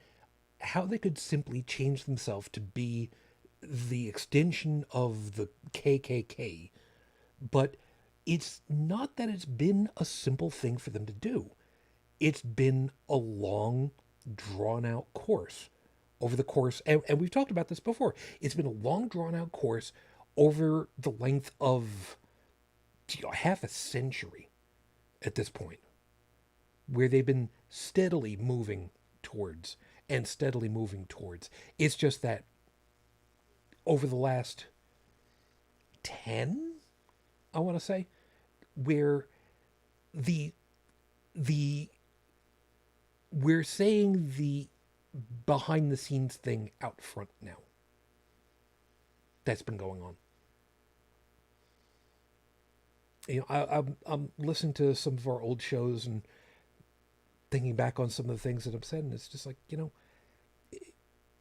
how they could simply change themselves to be the extension of the KKK, but it's not that it's been a simple thing for them to do. It's been a long, drawn out course over the course, and we've talked about this before. It's been a long, drawn out course over the length of half a century at this point, where they've been steadily moving towards and steadily moving towards. It's just that over the last 10, I want to say, where the we're saying the behind the scenes thing out front now. That's been going on. I'm listening to some of our old shows and thinking back on some of the things that I've said, and it's just like,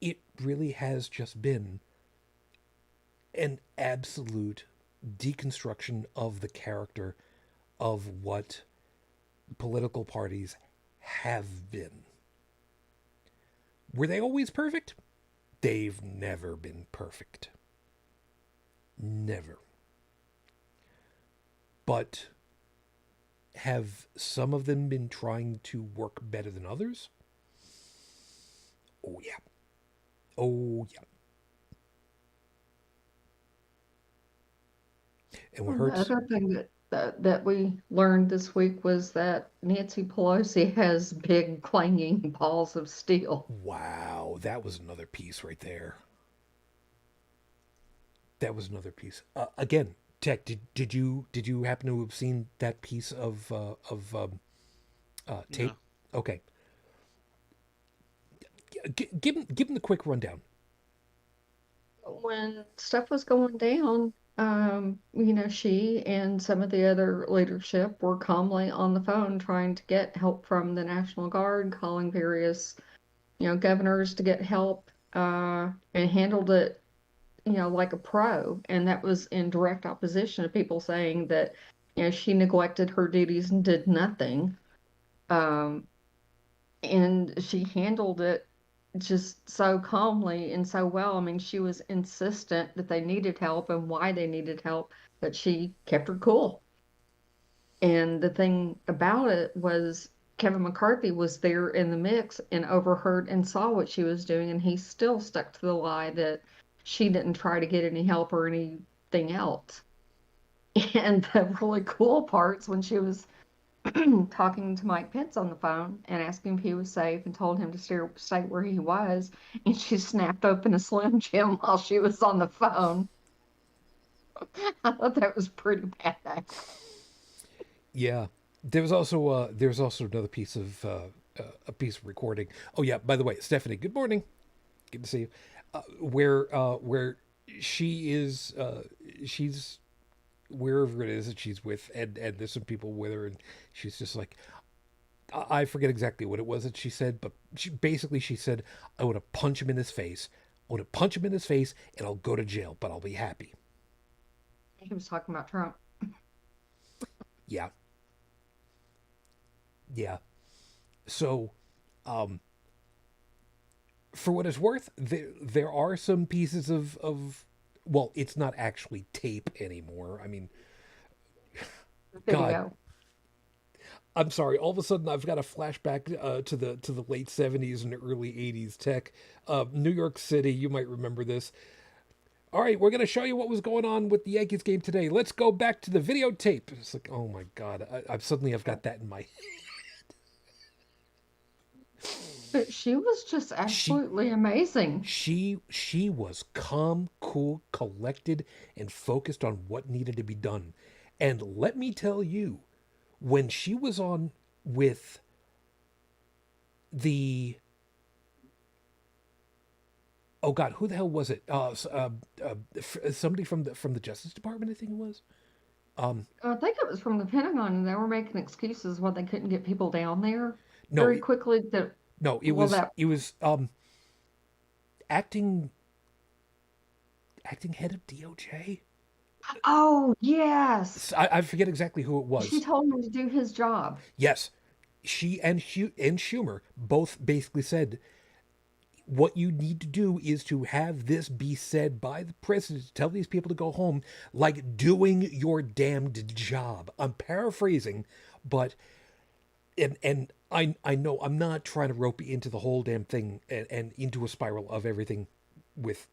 it really has just been an absolute deconstruction of the character of what political parties have been. Were they always perfect? They've never been perfect. Never. But have some of them been trying to work better than others? Oh, yeah. Oh, yeah. And what The hurts? other thing that we learned this week was that Nancy Pelosi has big clanging balls of steel. Wow, that was another piece right there. That was another piece. Again, Tech, did you happen to have seen that piece of tape? No. Okay, give him the quick rundown. When stuff was going down, she and some of the other leadership were calmly on the phone trying to get help from the National Guard, calling various, governors to get help, and handled it, like a pro. And that was in direct opposition to people saying that, she neglected her duties and did nothing. Um, and she handled it just so calmly and so well. I mean, she was insistent that they needed help and why they needed help, but she kept her cool. And the thing about it was Kevin McCarthy was there in the mix and overheard and saw what she was doing, and he still stuck to the lie that she didn't try to get any help or anything else. And the really cool parts when she was talking to Mike Pence on the phone and asking if he was safe and told him to stay where he was, and she snapped open a Slim Jim while she was on the phone. I thought that was pretty badass. Yeah, there's also another piece of a piece of recording. Oh yeah, by the way, Stephanie, good morning. Good to see you. Where she is, she's wherever it is that she's with, and there's some people with her, and she's just like, I forget exactly what it was that she said, but she said, I want to punch him in his face. I want to punch him in his face, and I'll go to jail, but I'll be happy. He was talking about Trump. Yeah. Yeah. So, for what it's worth, there are some pieces of well, it's not actually tape anymore. I mean, Video. God, I'm sorry. All of a sudden, I've got a flashback to the late '70s and early '80s tech. New York City, you might remember this. All right, we're going to show you what was going on with the Yankees game today. Let's go back to the videotape. It's like, oh my God, I've got that in my. But she was just absolutely amazing. She was calm, cool, collected, and focused on what needed to be done. And let me tell you, when she was on with the oh God, who the hell was it? Somebody from the Justice Department, I think it was. I think it was from the Pentagon, and they were making excuses why they couldn't get people down there No, very quickly. it was acting head of DOJ. Oh, yes. I forget exactly who it was. She told him to do his job. Yes, she and Schumer both basically said, what you need to do is to have this be said by the president to tell these people to go home, like doing your damned job. I'm paraphrasing, but and I know I'm not trying to rope you into the whole damn thing and into a spiral of everything with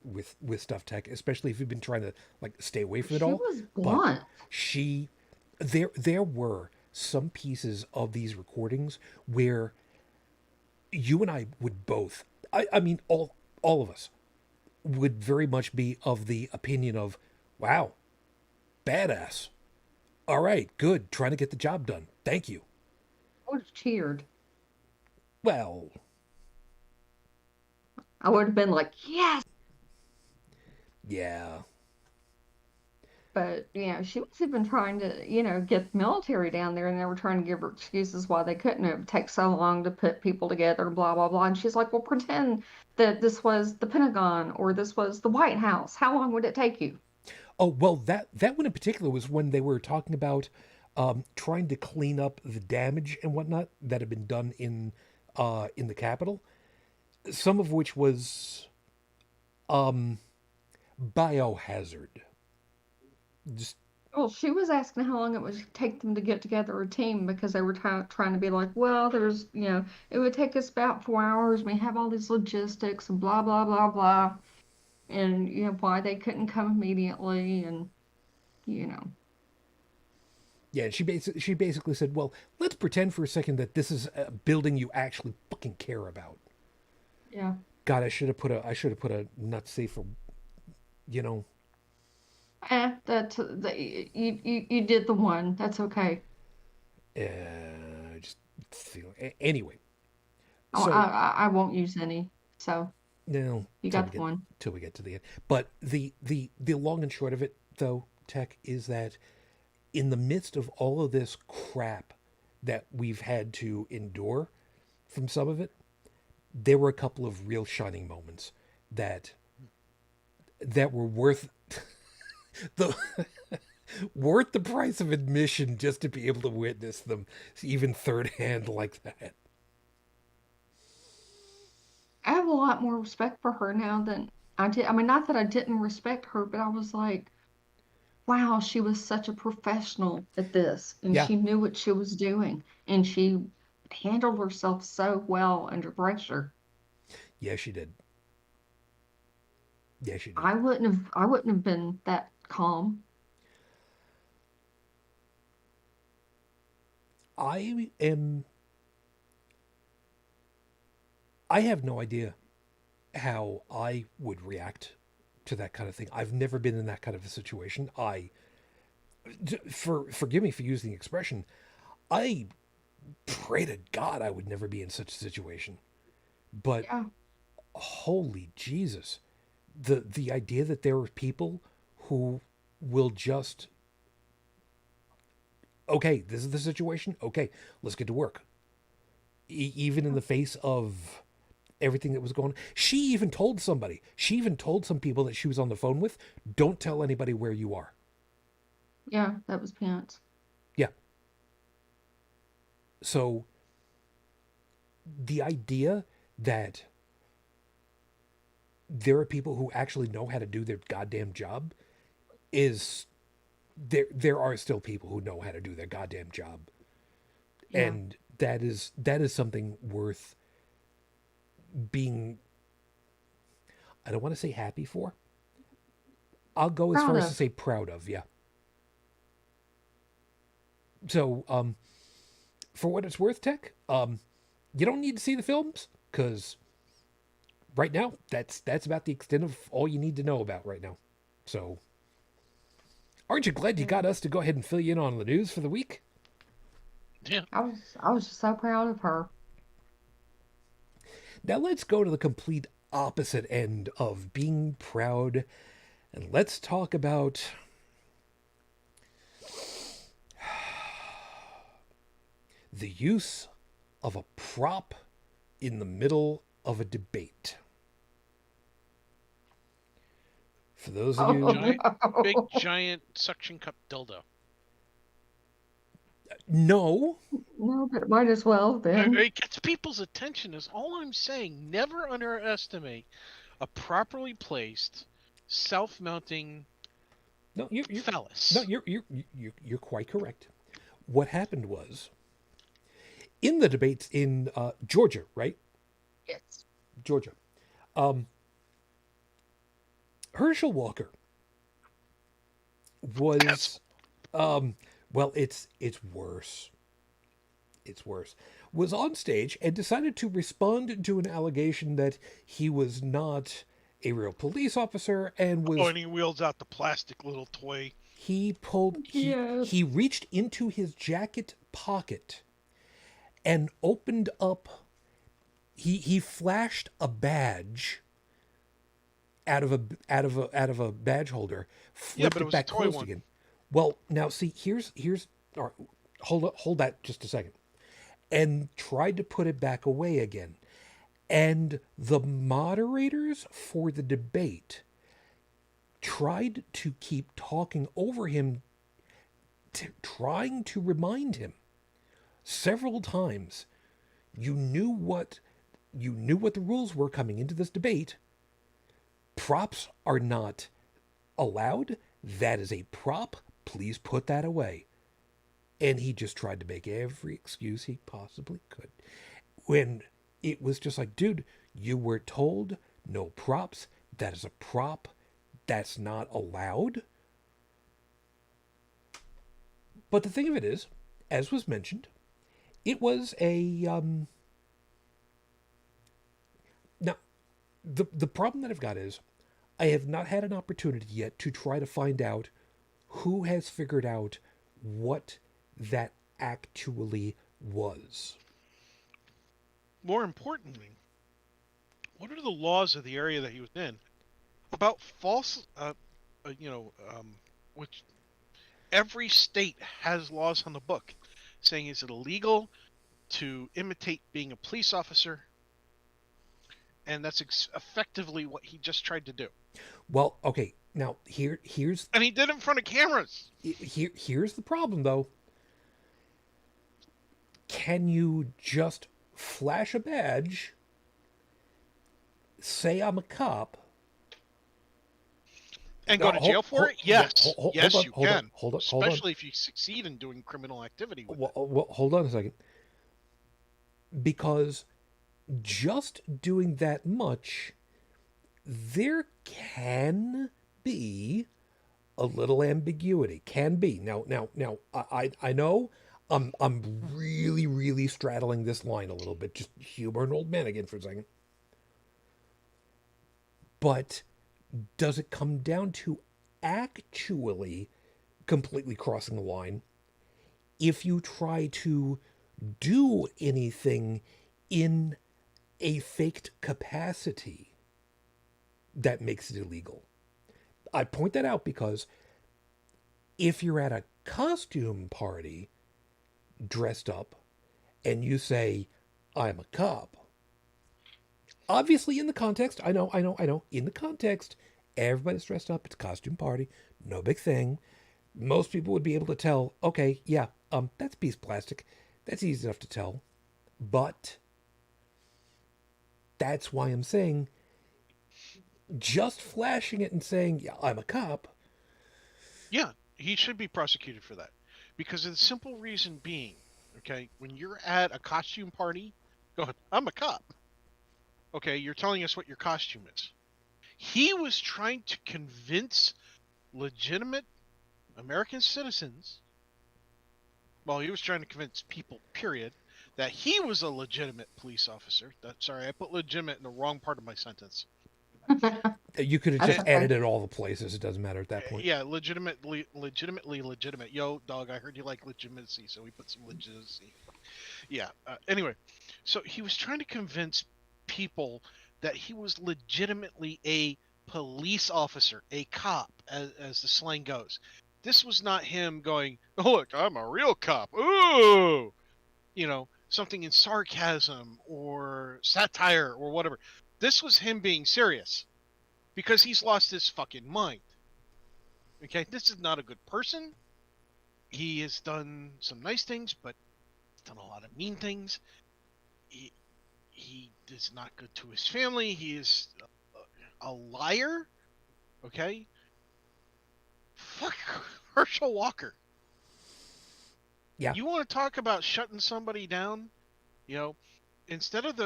stuff tech, especially if you've been trying to like stay away from it all. She was blunt. But there were some pieces of these recordings where you and I would both, I mean, all of us would very much be of the opinion of, wow, badass. All right, good. Trying to get the job done. Thank you. I would have cheered. Well, I would have been like, yes. yeah. But, she was even trying to, get the military down there, and they were trying to give her excuses why they couldn't. It would take so long to put people together, blah, blah, blah. And she's like, well, pretend that this was the Pentagon or this was the White House. How long would it take you? Oh, well, that one in particular was when they were talking about trying to clean up the damage and whatnot that had been done in the Capitol, some of which was biohazard. Just Well, she was asking how long it would take them to get together a team because they were trying to be like, well, it would take us about 4 hours. We have all these logistics and blah, blah, blah, blah. And, why they couldn't come immediately and. Yeah, she basically said, well, let's pretend for a second that this is a building you actually fucking care about. Yeah. God, I should have put a not safe for, You did the one. That's okay. Just feel anyway. Oh, So I won't use any. So no, you got the one. Till we get to the end. But the long and short of it, though, Tech, is that in the midst of all of this crap that we've had to endure from some of it, there were a couple of real shining moments that were worth the worth the price of admission just to be able to witness them even third hand like that. I have a lot more respect for her now than I did. I mean, not that I didn't respect her, but I was like, wow, she was such a professional at this, and Yeah. she knew what she was doing, and she handled herself so well under pressure. Yeah, she did. Yeah, she did. I wouldn't have been that calm. I have no idea how I would react to that kind of thing. I've never been in that kind of a situation. Forgive me for using the expression, I pray to God I would never be in such a situation. But Yeah. holy Jesus, the idea that there are people who will just, okay, this is the situation. Okay, let's get to work. Even in the face of everything that was going on. She even told somebody, she even told some people that she was on the phone with, don't tell anybody where you are. Yeah, that was Pence. Yeah. So the idea that there are people who actually know how to do their goddamn job is there are still people who know how to do their goddamn job. Yeah. And that is something worth being, I don't want to say happy for. I'll go as Proud far as of. to say proud of, yeah. So, for what it's worth, Tech, you don't need to see the films because right now that's about the extent of all you need to know about right now. So, aren't you glad you got us to go ahead and fill you in on the news for the week? Yeah. I was just so proud of her. Now let's go to the complete opposite end of being proud, and let's talk about the use of a prop in the middle of a debate. For those of you, Big giant suction cup dildo. no, No, but might as well then. It gets people's attention. Is all I'm saying. Never underestimate a properly placed, self-mounting no, phallus. no, you're quite correct. What happened was in the debates in Georgia, right? Yes. Georgia. Herschel Walker was, well, it's worse. It's worse. Was on stage and decided to respond to an allegation that he was not a real police officer and was. Oh, and he wheels out the plastic little toy. He pulled. Yes. He reached into his jacket pocket and opened up. He flashed a badge out of a badge holder, flipped but it it was a back toy closed one. again. Well, now see, here's all right, hold that just a second, and tried to put it back away again, and the moderators for the debate tried to keep talking over him, trying to remind him several times, you knew what the rules were coming into this debate. Props are not allowed. That is a prop. Please put that away. And he just tried to make every excuse he possibly could. When it was just like, dude, you were told no props. That is a prop. That's not allowed. But the thing of it is, as was mentioned, it was a now the problem that I've got is I have not had an opportunity yet to try to find out who has figured out what that actually was. More importantly, what are the laws of the area that he was in about false? Which every state has laws on the book saying is it illegal to imitate being a police officer, and that's effectively what he just tried to do. Well, okay, now here's and he did it in front of cameras. Here's the problem, though. Can you just flash a badge, say I'm a cop, and go to jail for it? Yes, yes, you can. Hold on. Especially if you succeed in doing criminal activity with it. Well, hold on a second. because just doing that much, there can be a little ambiguity. Can be. Now. I know I'm really, really straddling this line a little bit. Just humor an old man again for a second. But does it come down to actually completely crossing the line if you try to do anything in a faked capacity that makes it illegal? I point that out because if you're at a costume party dressed up and you say, I'm a cop, obviously in the context, I know, in the context, everybody's dressed up, it's a costume party, no big thing. Most people would be able to tell, okay, yeah, that's a piece of plastic. That's easy enough to tell. But that's why I'm saying just flashing it and saying, yeah, I'm a cop. Yeah, he should be prosecuted for that. Because of the simple reason being, okay, when you're at a costume party, going, I'm a cop. Okay, you're telling us what your costume is. He was trying to convince legitimate American citizens, well, he was trying to convince people, period, that he was a legitimate police officer. Sorry, I put legitimate in the wrong part of my sentence. You could have That's just okay. added it all the places. It doesn't matter at that point. Yeah, legitimately legitimate. Yo, dog, I heard you like legitimacy, so we put some legitimacy. Yeah. Anyway, so he was trying to convince people that he was legitimately a police officer, a cop, as the slang goes. This was not him going, oh, look, I'm a real cop. Ooh! You know, something in sarcasm or satire or whatever. This was him being serious because he's lost his fucking mind. Okay, this is not a good person. He has done some nice things, but he's done a lot of mean things. He is not good to his family. He is a liar. Okay? Fuck Herschel Walker. Yeah. You want to talk about shutting somebody down? You know, instead of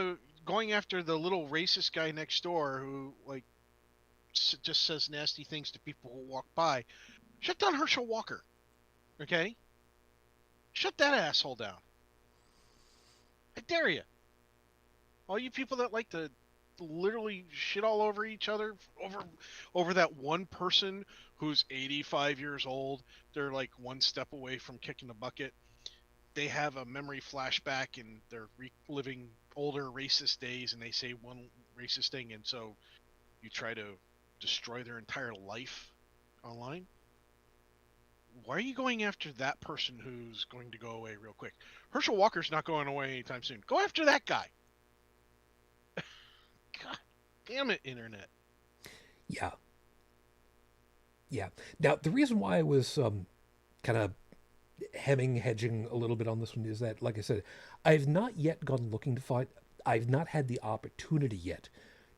going after the little racist guy next door who like just says nasty things to people who walk by, shut down Herschel Walker. Okay? Shut that asshole down. I dare you. All you people that like to literally shit all over each other over that one person who's 85 years old, they're like one step away from kicking the bucket. They have a memory flashback and they're reliving older racist days and they say one racist thing, and so you try to destroy their entire life online. Why are you going after that person who's going to go away real quick? Herschel Walker's not going away anytime soon. Go after that guy. God damn it, internet. Yeah. Yeah. Now, the reason why I was kind of hedging a little bit on this one is that, like I said, I've not yet gone looking to find, I've not had the opportunity yet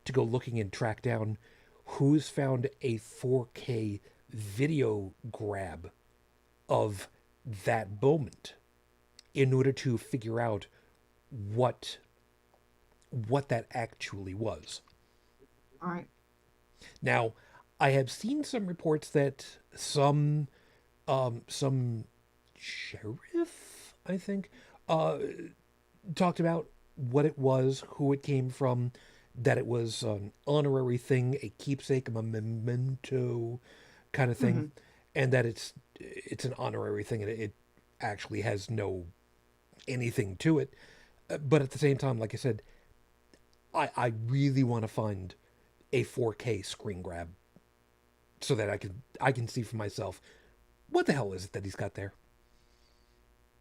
to go looking and track down who's found a 4K video grab of that moment in order to figure out what that actually was. All right. Now, I have seen some reports that some sheriff, I think, talked about what it was, who it came from, that it was an honorary thing, a keepsake, a memento kind of thing, and that it's an honorary thing and it actually has no anything to it. But at the same time, like I said, I really want to find a 4K screen grab so that I can see for myself what the hell is it that he's got there.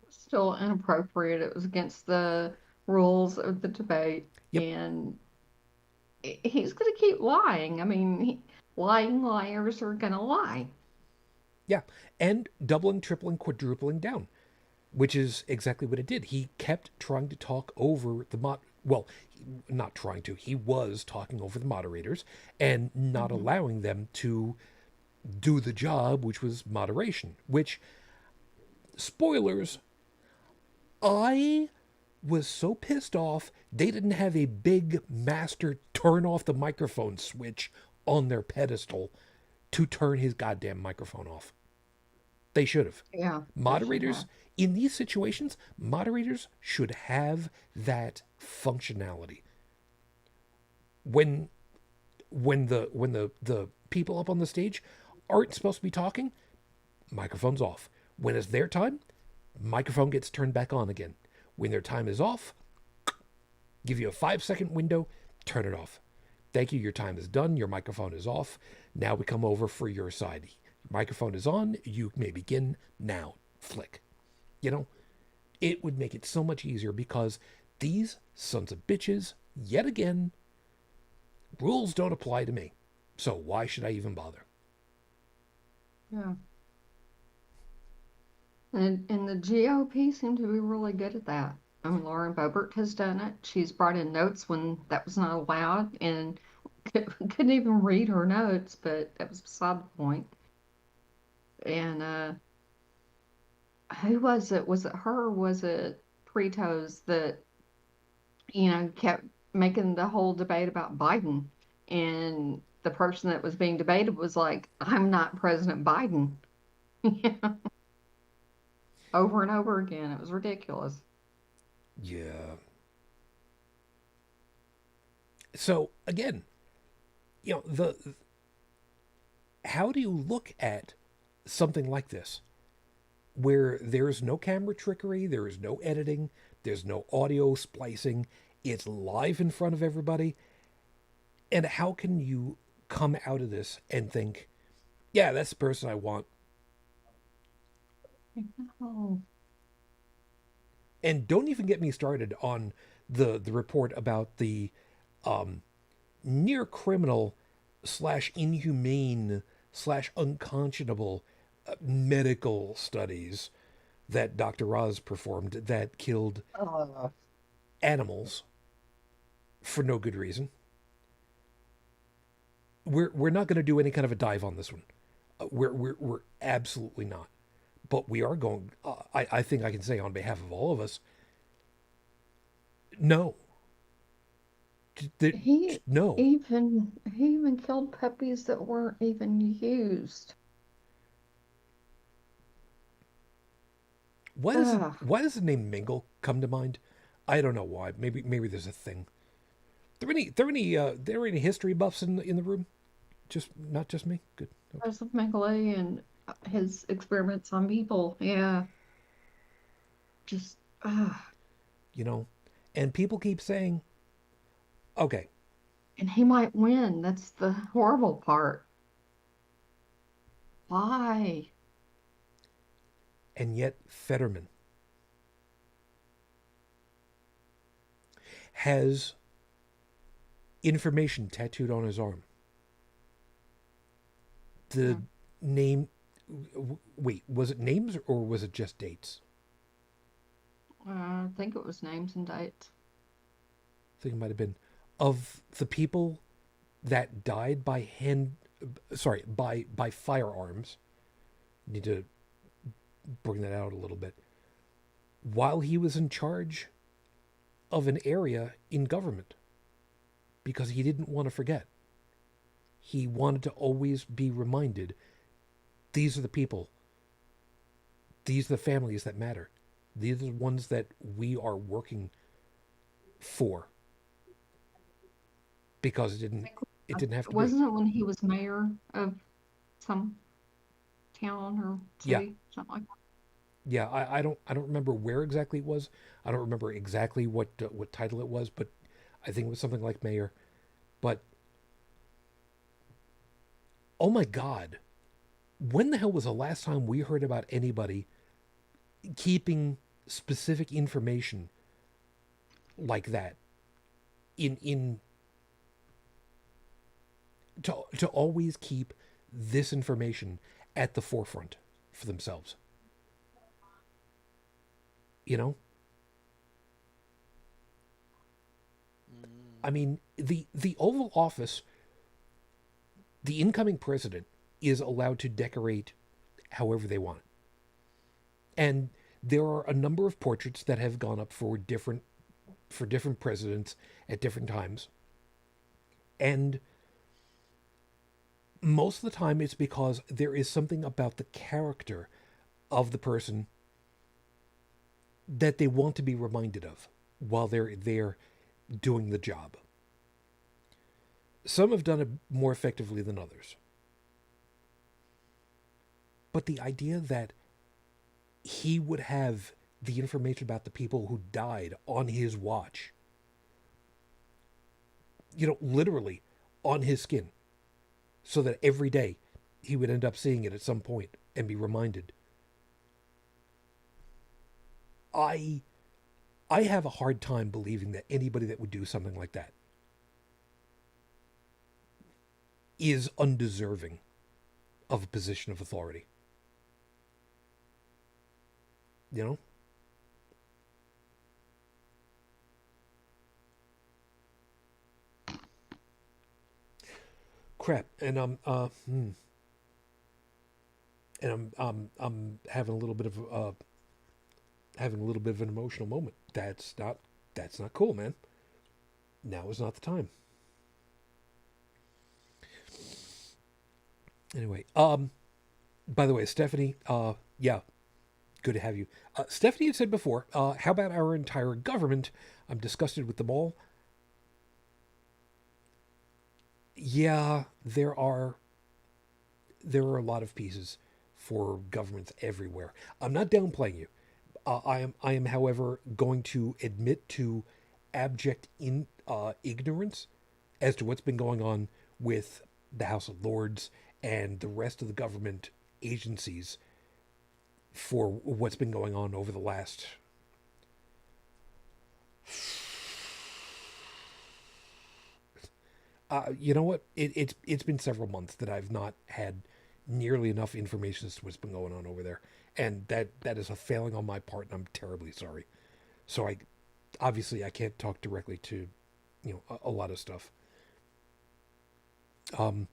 Still inappropriate. It was against the rules of the debate, Yep. and he's going to keep lying. I mean, lying liars are going to lie. Yeah, and doubling, tripling, quadrupling down, which is exactly what it did. He kept trying to talk over the well, not trying to. He was talking over the moderators and not allowing them to do the job, which was moderation. Which, spoilers, I was so pissed off they didn't have a big master turn off the microphone switch on their pedestal to turn his goddamn microphone off. They should have. Yeah, they should Moderators, have. in these situations, moderators should have that functionality. When the people up on the stage aren't supposed to be talking, microphone's off. When it's their time, microphone gets turned back on again. When their time is off, give you a 5-second window, turn it off. Thank you, your time is done, your microphone is off. Now we come over for your side. Your microphone is on, you may begin now. Flick. You know, it would make it so much easier because these sons of bitches, yet again, rules don't apply to me. So why should I even bother? Yeah. And the GOP seem to be really good at that. I mean, Lauren Boebert has done it. She's brought in notes when that was not allowed and couldn't even read her notes, but that was beside the point. And who was it? Was it her or was it Pretos that, kept making the whole debate about Biden? And the person that was being debated was like, I'm not President Biden. Over and over again. It was ridiculous. Yeah. So again, how do you look at something like this where there's no camera trickery, there is no editing, there's no audio splicing, it's live in front of everybody, and how can you come out of this and think, yeah, that's the person I want? Oh. And don't even get me started on the report about the near criminal / inhumane / unconscionable medical studies that Dr. Oz performed that killed animals for no good reason. We're not going to do any kind of a dive on this one. We're absolutely not. But we are going, I think I can say on behalf of all of us, no. No. He even killed puppies that weren't even used. Why does the name Mingle come to mind? I don't know why. Maybe there's a thing. There any history buffs in the room? Not just me. Good. Okay. Joseph Mengele and his experiments on people. Yeah. Just and people keep saying, okay. And he might win. That's the horrible part. Why? And yet Fetterman has information tattooed on his arm. The name, wait, was it names or was it just dates? I think it was names and dates. I think it might have been of the people that died by firearms. Need to bring that out a little bit. While he was in charge of an area in government, because he didn't want to forget. He wanted to always be reminded, these are the people, these are the families that matter. These are the ones that we are working for. Because it didn't have to Wasn't it when he was mayor of some town or city, something like that? Yeah, I don't remember where exactly it was. I don't remember exactly what title it was, but I think it was something like mayor. But oh my God, when the hell was the last time we heard about anybody keeping specific information like that to always keep this information at the forefront for themselves? I mean, the Oval Office, the incoming president is allowed to decorate however they want. And there are a number of portraits that have gone up for different for different presidents at different times. And most of the time it's because there is something about the character of the person that they want to be reminded of while they're there doing the job. Some have done it more effectively than others. But the idea that he would have the information about the people who died on his watch, literally on his skin, so that every day he would end up seeing it at some point and be reminded. I have a hard time believing that anybody that would do something like that is undeserving of a position of authority. You know? Crap. And I'm having a little bit of an emotional moment. That's not cool, man. Now is not the time. Anyway, by the way, Stephanie, yeah, good to have you. Stephanie had said before, how about our entire government? I'm disgusted with them all. Yeah, there are a lot of pieces for governments everywhere. I'm not downplaying you. I am, however, going to admit to abject ignorance as to what's been going on with the House of Lords and the rest of the government agencies for what's been going on over the last you know what? It's been several months that I've not had nearly enough information as to what's been going on over there, and that is a failing on my part, and I'm terribly sorry. So I can't talk directly to a lot of stuff. And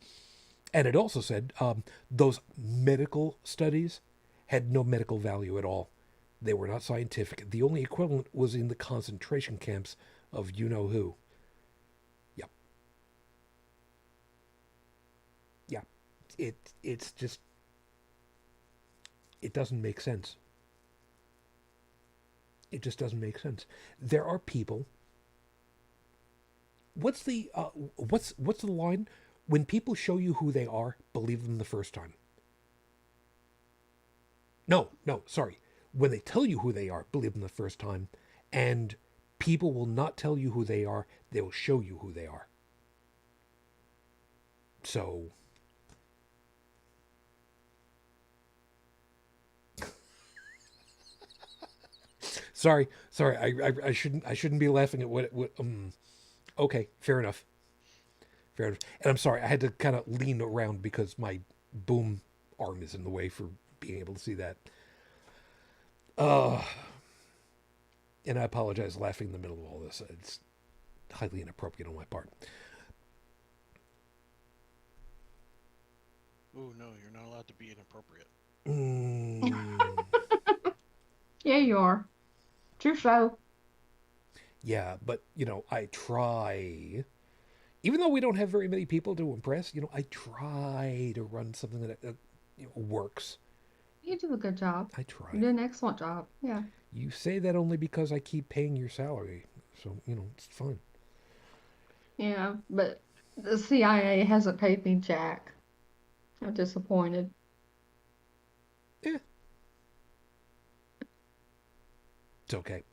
it also said those medical studies had no medical value at all. They were not scientific. The only equivalent was in the concentration camps of you-know-who. Yeah. Yeah. It's just... It doesn't make sense. It just doesn't make sense. There are people... What's the line? When people show you who they are, believe them the first time. No, sorry. When they tell you who they are, believe them the first time. And people will not tell you who they are. They will show you who they are. So... Sorry. I shouldn't be laughing at what okay, fair enough. And I'm sorry, I had to kind of lean around because my boom arm is in the way for being able to see that. And I apologize laughing in the middle of all this. It's highly inappropriate on my part. Oh no, you're not allowed to be inappropriate. Yeah, you are. It's your show. Yeah, but, I try... Even though we don't have very many people to impress, I try to run something that works. You do a good job. I try. You do an excellent job. Yeah. You say that only because I keep paying your salary. So, it's fine. Yeah, but the CIA hasn't paid me jack. I'm disappointed. Yeah. It's okay.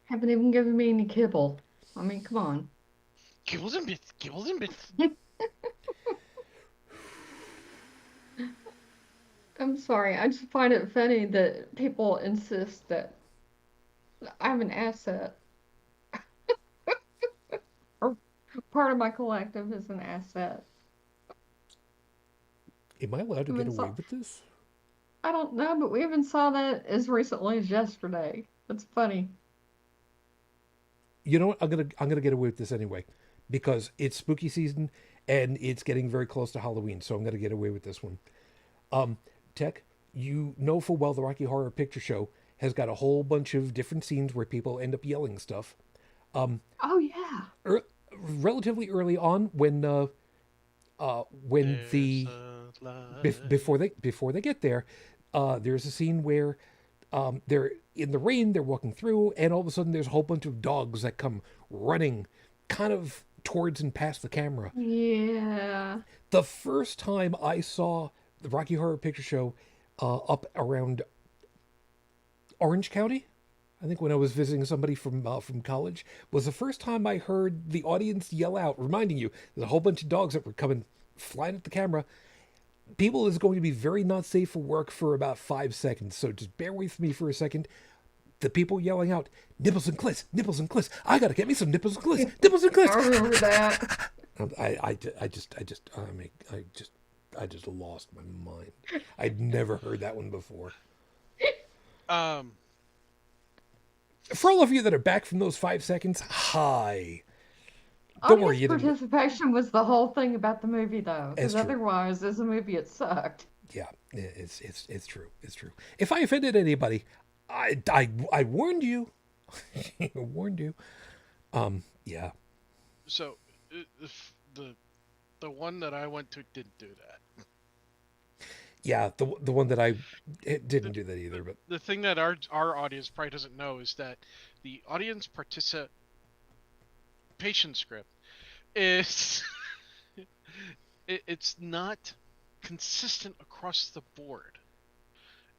Haven't even given me any kibble. I mean, come on. Kibbles and bits. I'm sorry. I just find it funny that people insist that I'm an asset. Or part of my collective is an asset. Am I allowed to get away with this? I don't know, but we even saw that as recently as yesterday. That's funny. You know what? I'm gonna get away with this anyway, because it's spooky season and it's getting very close to Halloween. So I'm gonna get away with this one. Tech, you know full well the Rocky Horror Picture Show has got a whole bunch of different scenes where people end up yelling stuff. Oh yeah. Er, relatively early on, when There's a light. before they get there, there's a scene where they're in the rain, they're walking through, and all of a sudden there's a whole bunch of dogs that come running, kind of towards and past the camera. Yeah. The first time I saw the Rocky Horror Picture Show up around Orange County, I think when I was visiting somebody from college, was the first time I heard the audience yell out, reminding you there's a whole bunch of dogs that were coming flying at the camera. People is going to be very not safe for work for about 5 seconds, so just bear with me for a second. The people yelling out, nipples and clits, nipples and clits. I gotta get me some nipples and clits, nipples and clits. I remember that. I just lost my mind. I'd never heard that one before. Um, For all of you that are back from those 5 seconds, hi. Don't worry, Audience you didn't. participation was the whole thing about the movie, though. It's Because true. otherwise, as a movie, it sucked. Yeah, it's true. It's true. If I offended anybody, I warned you. I warned you. Yeah. so the one that I went to didn't do that. Yeah, the one that it didn't do that either, but The thing that our audience probably doesn't know is that the audience participation script is it's not consistent across the board.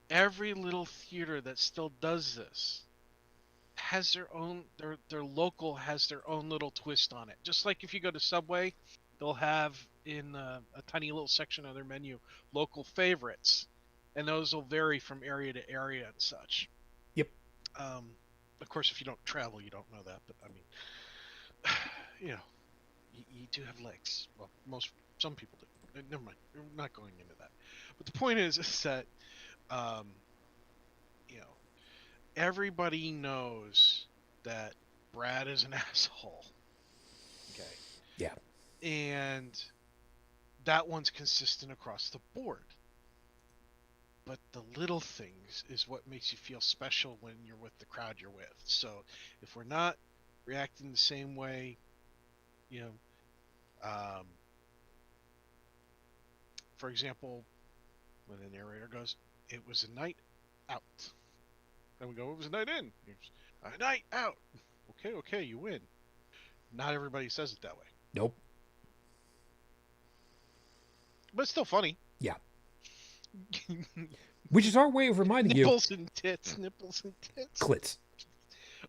Every little theater that still does this has their own their local has their own little twist on it. Just like if you go to Subway, they'll have in a tiny little section of their menu local favorites, and those will vary from area to area and such. Yep. Of course, if you don't travel, you don't know that. But I mean, you know, you do have legs. Well, some people do. Never mind. We're not going into that. But the point is that, you know, everybody knows that Brad is an asshole. Okay. yeah. And that one's consistent across the board. But the little things is what makes you feel special when you're with the crowd you're with. So if we're not reacting the same way, you know, for example, when the narrator goes, "It was a night out," and we go, "It was a night in." A night out. Okay, you win. Not everybody says it that way, Nope. but it's still funny. Yeah. Which is our way of reminding you. Nipples and tits. Clits.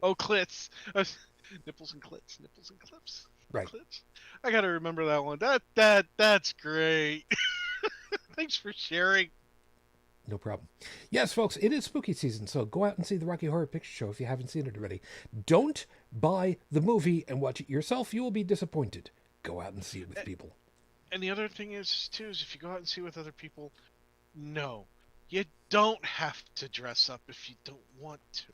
Oh, clits. Nipples and clits. Nipples and clips. Right. Clits. I gotta remember that one. That's great. Thanks for sharing. No problem. Yes, folks, it is spooky season, so go out and see the Rocky Horror Picture Show if you haven't seen it already. Don't buy the movie and watch it yourself. You will be disappointed. Go out and see it with people. And the other thing is if you go out and see with other people, no, you don't have to dress up if you don't want to.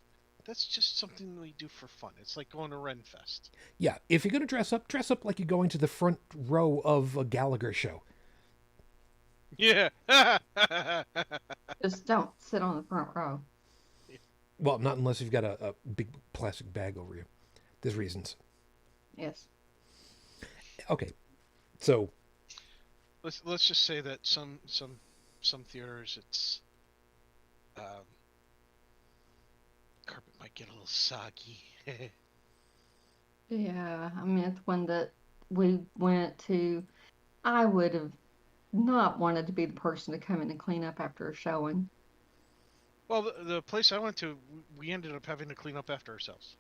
That's just something we do for fun. It's like going to Renfest. Yeah, if you're going to dress up like you're going to the front row of a Gallagher show. Yeah. Just don't sit on the front row. Well, not unless you've got a big plastic bag over you. There's reasons. Yes. Okay, so Let's just say that some theaters it's carpet might get a little soggy. Yeah, I mean, it's one that we went to. I would have not wanted to be the person to come in and clean up after a showing. Well, the place I went to, we ended up having to clean up after ourselves.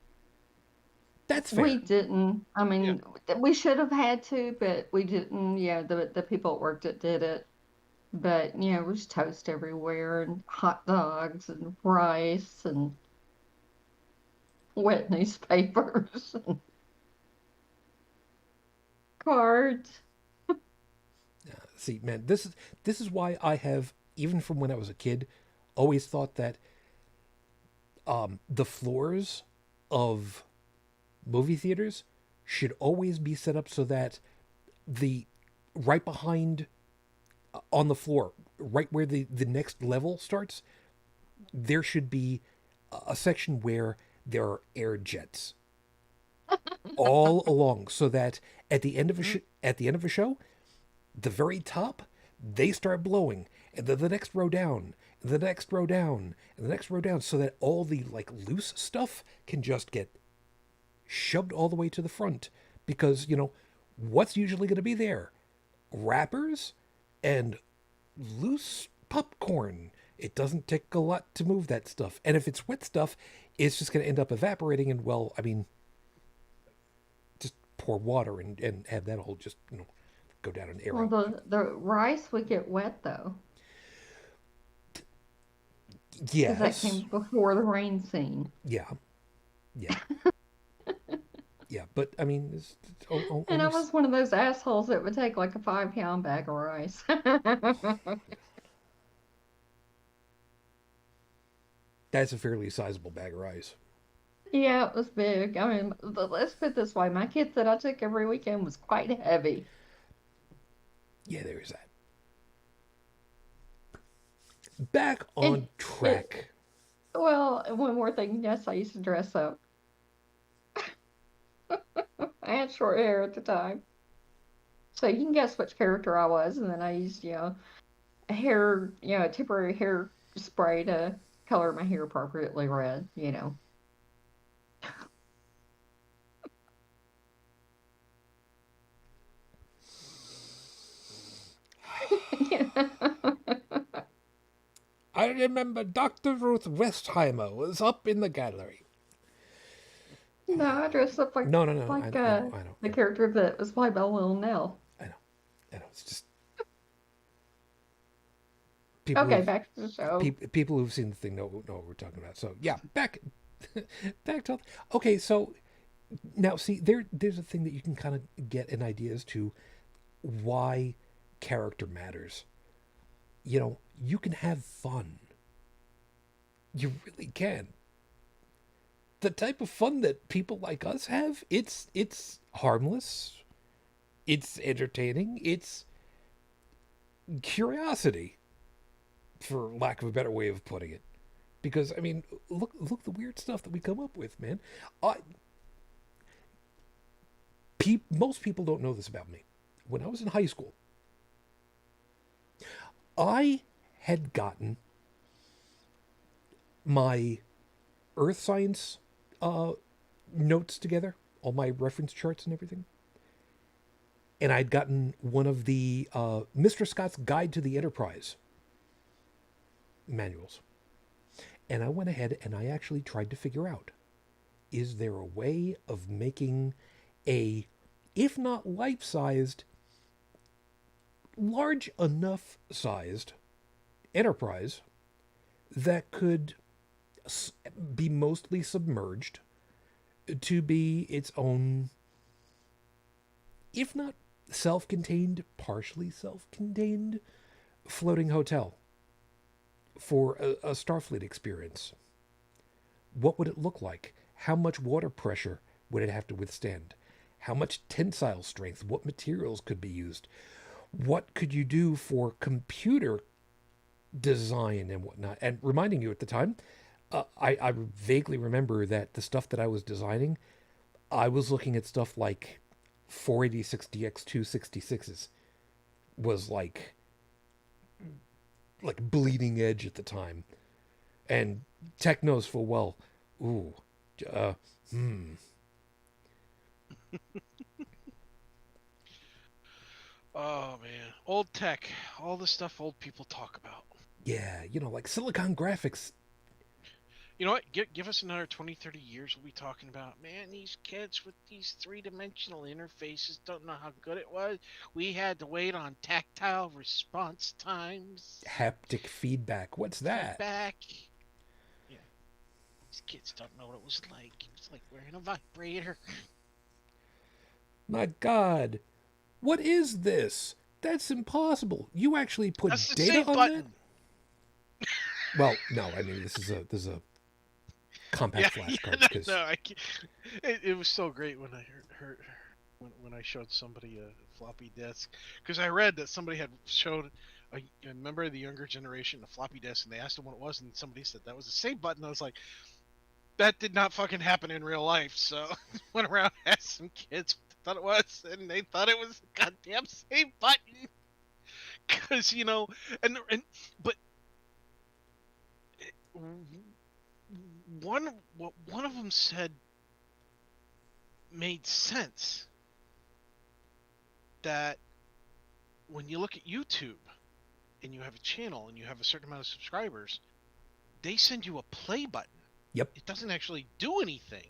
that's fair. We didn't. I mean, we should have had to, but we didn't. Yeah, the people at work that did it. But, there was toast everywhere and hot dogs and rice and wet newspapers and cards. See, man, this is why I have, even from when I was a kid, always thought that the floors of movie theaters should always be set up so that the right behind on the floor, right where the next level starts, there should be a section where there are air jets. all along, so that at the end of a show, the very top, they start blowing, and then the next row down, and the next row down, and the next row down, so that all the like loose stuff can just get shoved all the way to the front. Because what's usually going to be there? Wrappers and loose popcorn. It doesn't take a lot to move that stuff, and if it's wet stuff, it's just going to end up evaporating. And well, I mean, just pour water and have that all just go down and air Well, out. the rice would get wet though, because that Yes. came before the rain scene. Yeah. Yeah. Yeah. But I mean, it's And I only was one of those assholes that would take like a 5 pound bag of rice. that's a fairly sizable bag of rice. Yeah, it was big. I mean, let's put it this way: my kit that I took every weekend was quite heavy. Yeah, there is that. Back And on it, track. well, one more thing. Yes, I used to dress up. I had short hair at the time, so you can guess which character I was. And then I used, a hair, a temporary hair spray to color my hair appropriately red. I remember Dr. Ruth Westheimer was up in the gallery. No, I dressed up like No, no, no. I like know, I know, the character that was played by Lil Nell. I know, I know. It's just people Okay, who've back to the show. people who've seen the thing know what we're talking about. So yeah, back to okay. So now see there's a thing that you can kind of get an idea as to why character matters. You can have fun. You really can. The type of fun that people like us have, it's harmless, it's entertaining, it's curiosity, for lack of a better way of putting it. Because I mean, look the weird stuff that we come up with, man. I Most people don't know this about me. When I was in high school, I had gotten my earth science notes together, all my reference charts and everything. And I'd gotten one of the Mr. Scott's Guide to the Enterprise manuals. And I went ahead and I actually tried to figure out, is there a way of making a, if not life-sized, large enough sized Enterprise that could be mostly submerged to be its own, if not self-contained, partially self-contained floating hotel for a Starfleet experience. What would it look like? How much water pressure would it have to withstand? How much tensile strength? What materials could be used? What could you do for computer design and whatnot? And reminding you at the time, I vaguely remember that the stuff that I was designing, I was looking at stuff like 486 DX266s was like bleeding edge at the time, and tech knows full well. Ooh, uh, hmm. Oh man, old tech, all the stuff old people talk about. Yeah, like Silicon Graphics. You know what? Give us another 20, 30 years. We'll be talking about, man, these kids with these three-dimensional interfaces don't know how good it was. We had to wait on tactile response times, Haptic feedback. What's that? feedback. Yeah, these kids don't know what it was like. It was like wearing a vibrator. My God, what is this? That's impossible. You actually put That's the data save on button. that? Well, no. I mean, this is a compact flash card because no, I can't. It was so great when I heard when I showed somebody a floppy disk, because I read that somebody had showed a member of the younger generation a floppy disk, and they asked them what it was, and somebody said that was the save button. I was like, that did not fucking happen in real life. So went around and asked some kids what they thought it was, and they thought it was a goddamn save button. Because and but one of them said made sense, that when you look at YouTube and you have a channel and you have a certain amount of subscribers, they send you a play button. Yep. It doesn't actually do anything.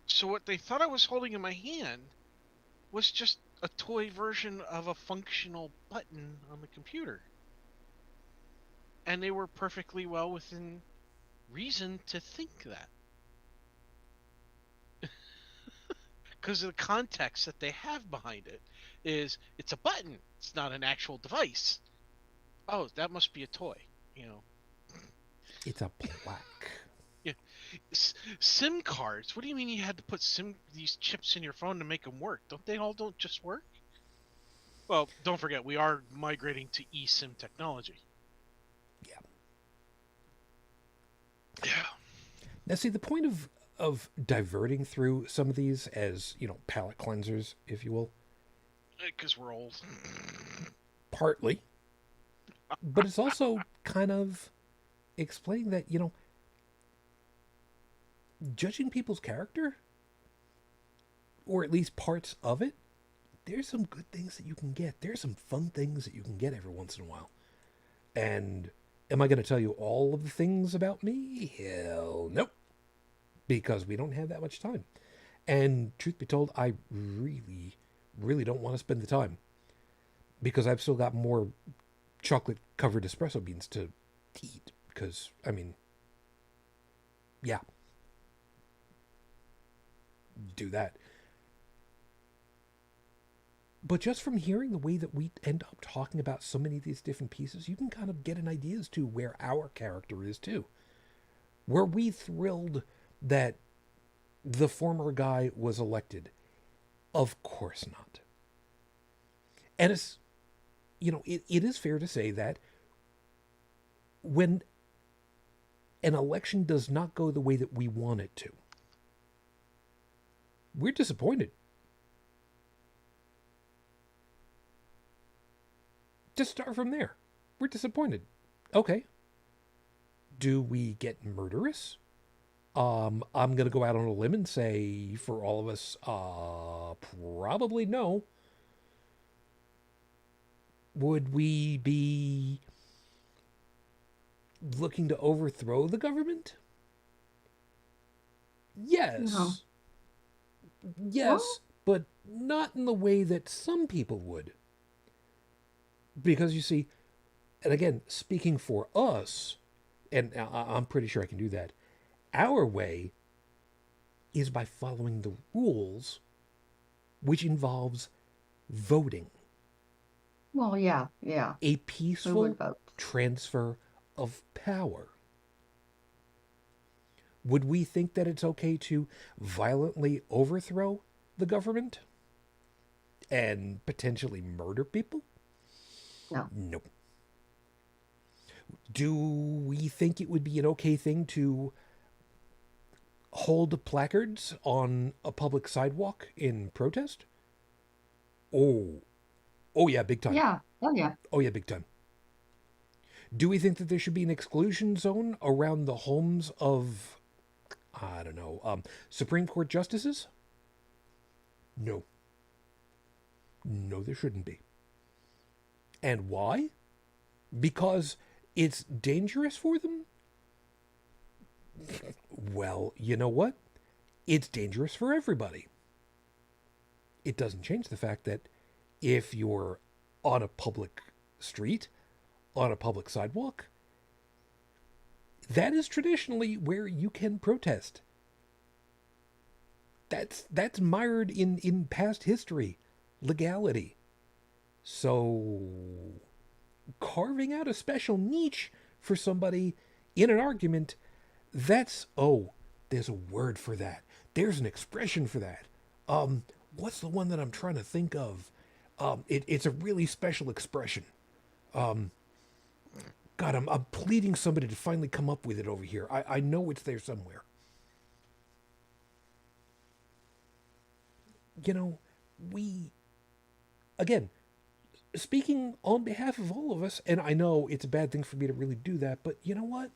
So what they thought I was holding in my hand was just a toy version of a functional button on the computer. And they were perfectly well within reason to think that. Because of the context that they have behind it is it's a button. It's not an actual device. Oh, that must be a toy, It's a plaque. Yeah. SIM cards. What do you mean you had to put these chips in your phone to make them work? Don't just work? Well, don't forget, we are migrating to eSIM technology. Yeah. Yeah. Now, see, the point of diverting through some of these as, palate cleansers, if you will. Because we're old. Partly. But it's also kind of explaining that, judging people's character, or at least parts of it, there's some good things that you can get. There's some fun things that you can get every once in a while. And am I going to tell you all of the things about me? Hell no. Because we don't have that much time. And truth be told, I really, really don't want to spend the time. Because I've still got more chocolate-covered espresso beans to eat. Because, yeah. Do that. But just from hearing the way that we end up talking about so many of these different pieces, you can kind of get an idea as to where our character is too. Were we thrilled that the former guy was elected? Of course not. And it's, it is fair to say that when an election does not go the way that we want it to, we're disappointed. Just start from there. We're disappointed. Okay. Do we get murderous? I'm going to go out on a limb and say for all of us, probably no. Would we be looking to overthrow the government? Yes. No. Yes, Well, but not in the way that some people would. Because you see, and again, speaking for us, and I'm pretty sure I can do that, our way is by following the rules, which involves voting. well, yeah. A We peaceful would vote. transfer of power. Would we think that it's okay to violently overthrow the government and potentially murder people? No. Nope. Do we think it would be an okay thing to hold placards on a public sidewalk in protest? Oh yeah, big time. Yeah. Oh, yeah. Oh yeah, big time. Do we think that there should be an exclusion zone around the homes of, I don't know, Supreme Court justices? No. No, there shouldn't be. And why? Because it's dangerous for them? Well, you know what? It's dangerous for everybody. It doesn't change the fact that if you're on a public street, on a public sidewalk, that is traditionally where you can protest. That's mired in past history, legality. So carving out a special niche for somebody in an argument, there's a word for that. There's an expression for that. What's the one that I'm trying to think of? It's a really special expression. God, I'm pleading somebody to finally come up with it over here. I know it's there somewhere. you know, we, again, speaking on behalf of all of us, and I know it's a bad thing for me to really do that, but you know what?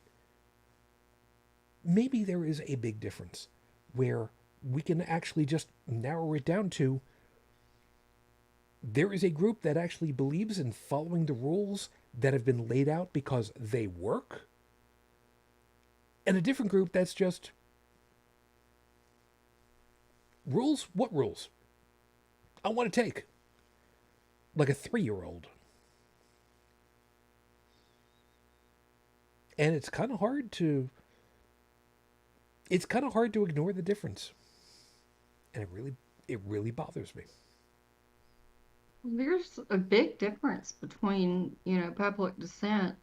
Maybe there is a big difference where we can actually just narrow it down to there is a group that actually believes in following the rules that have been laid out because they work, and a different group that's just rules? What rules? I want to take. Like a 3-year-old. And it's kind of hard to ignore the difference. And it really bothers me. There's a big difference between, public dissent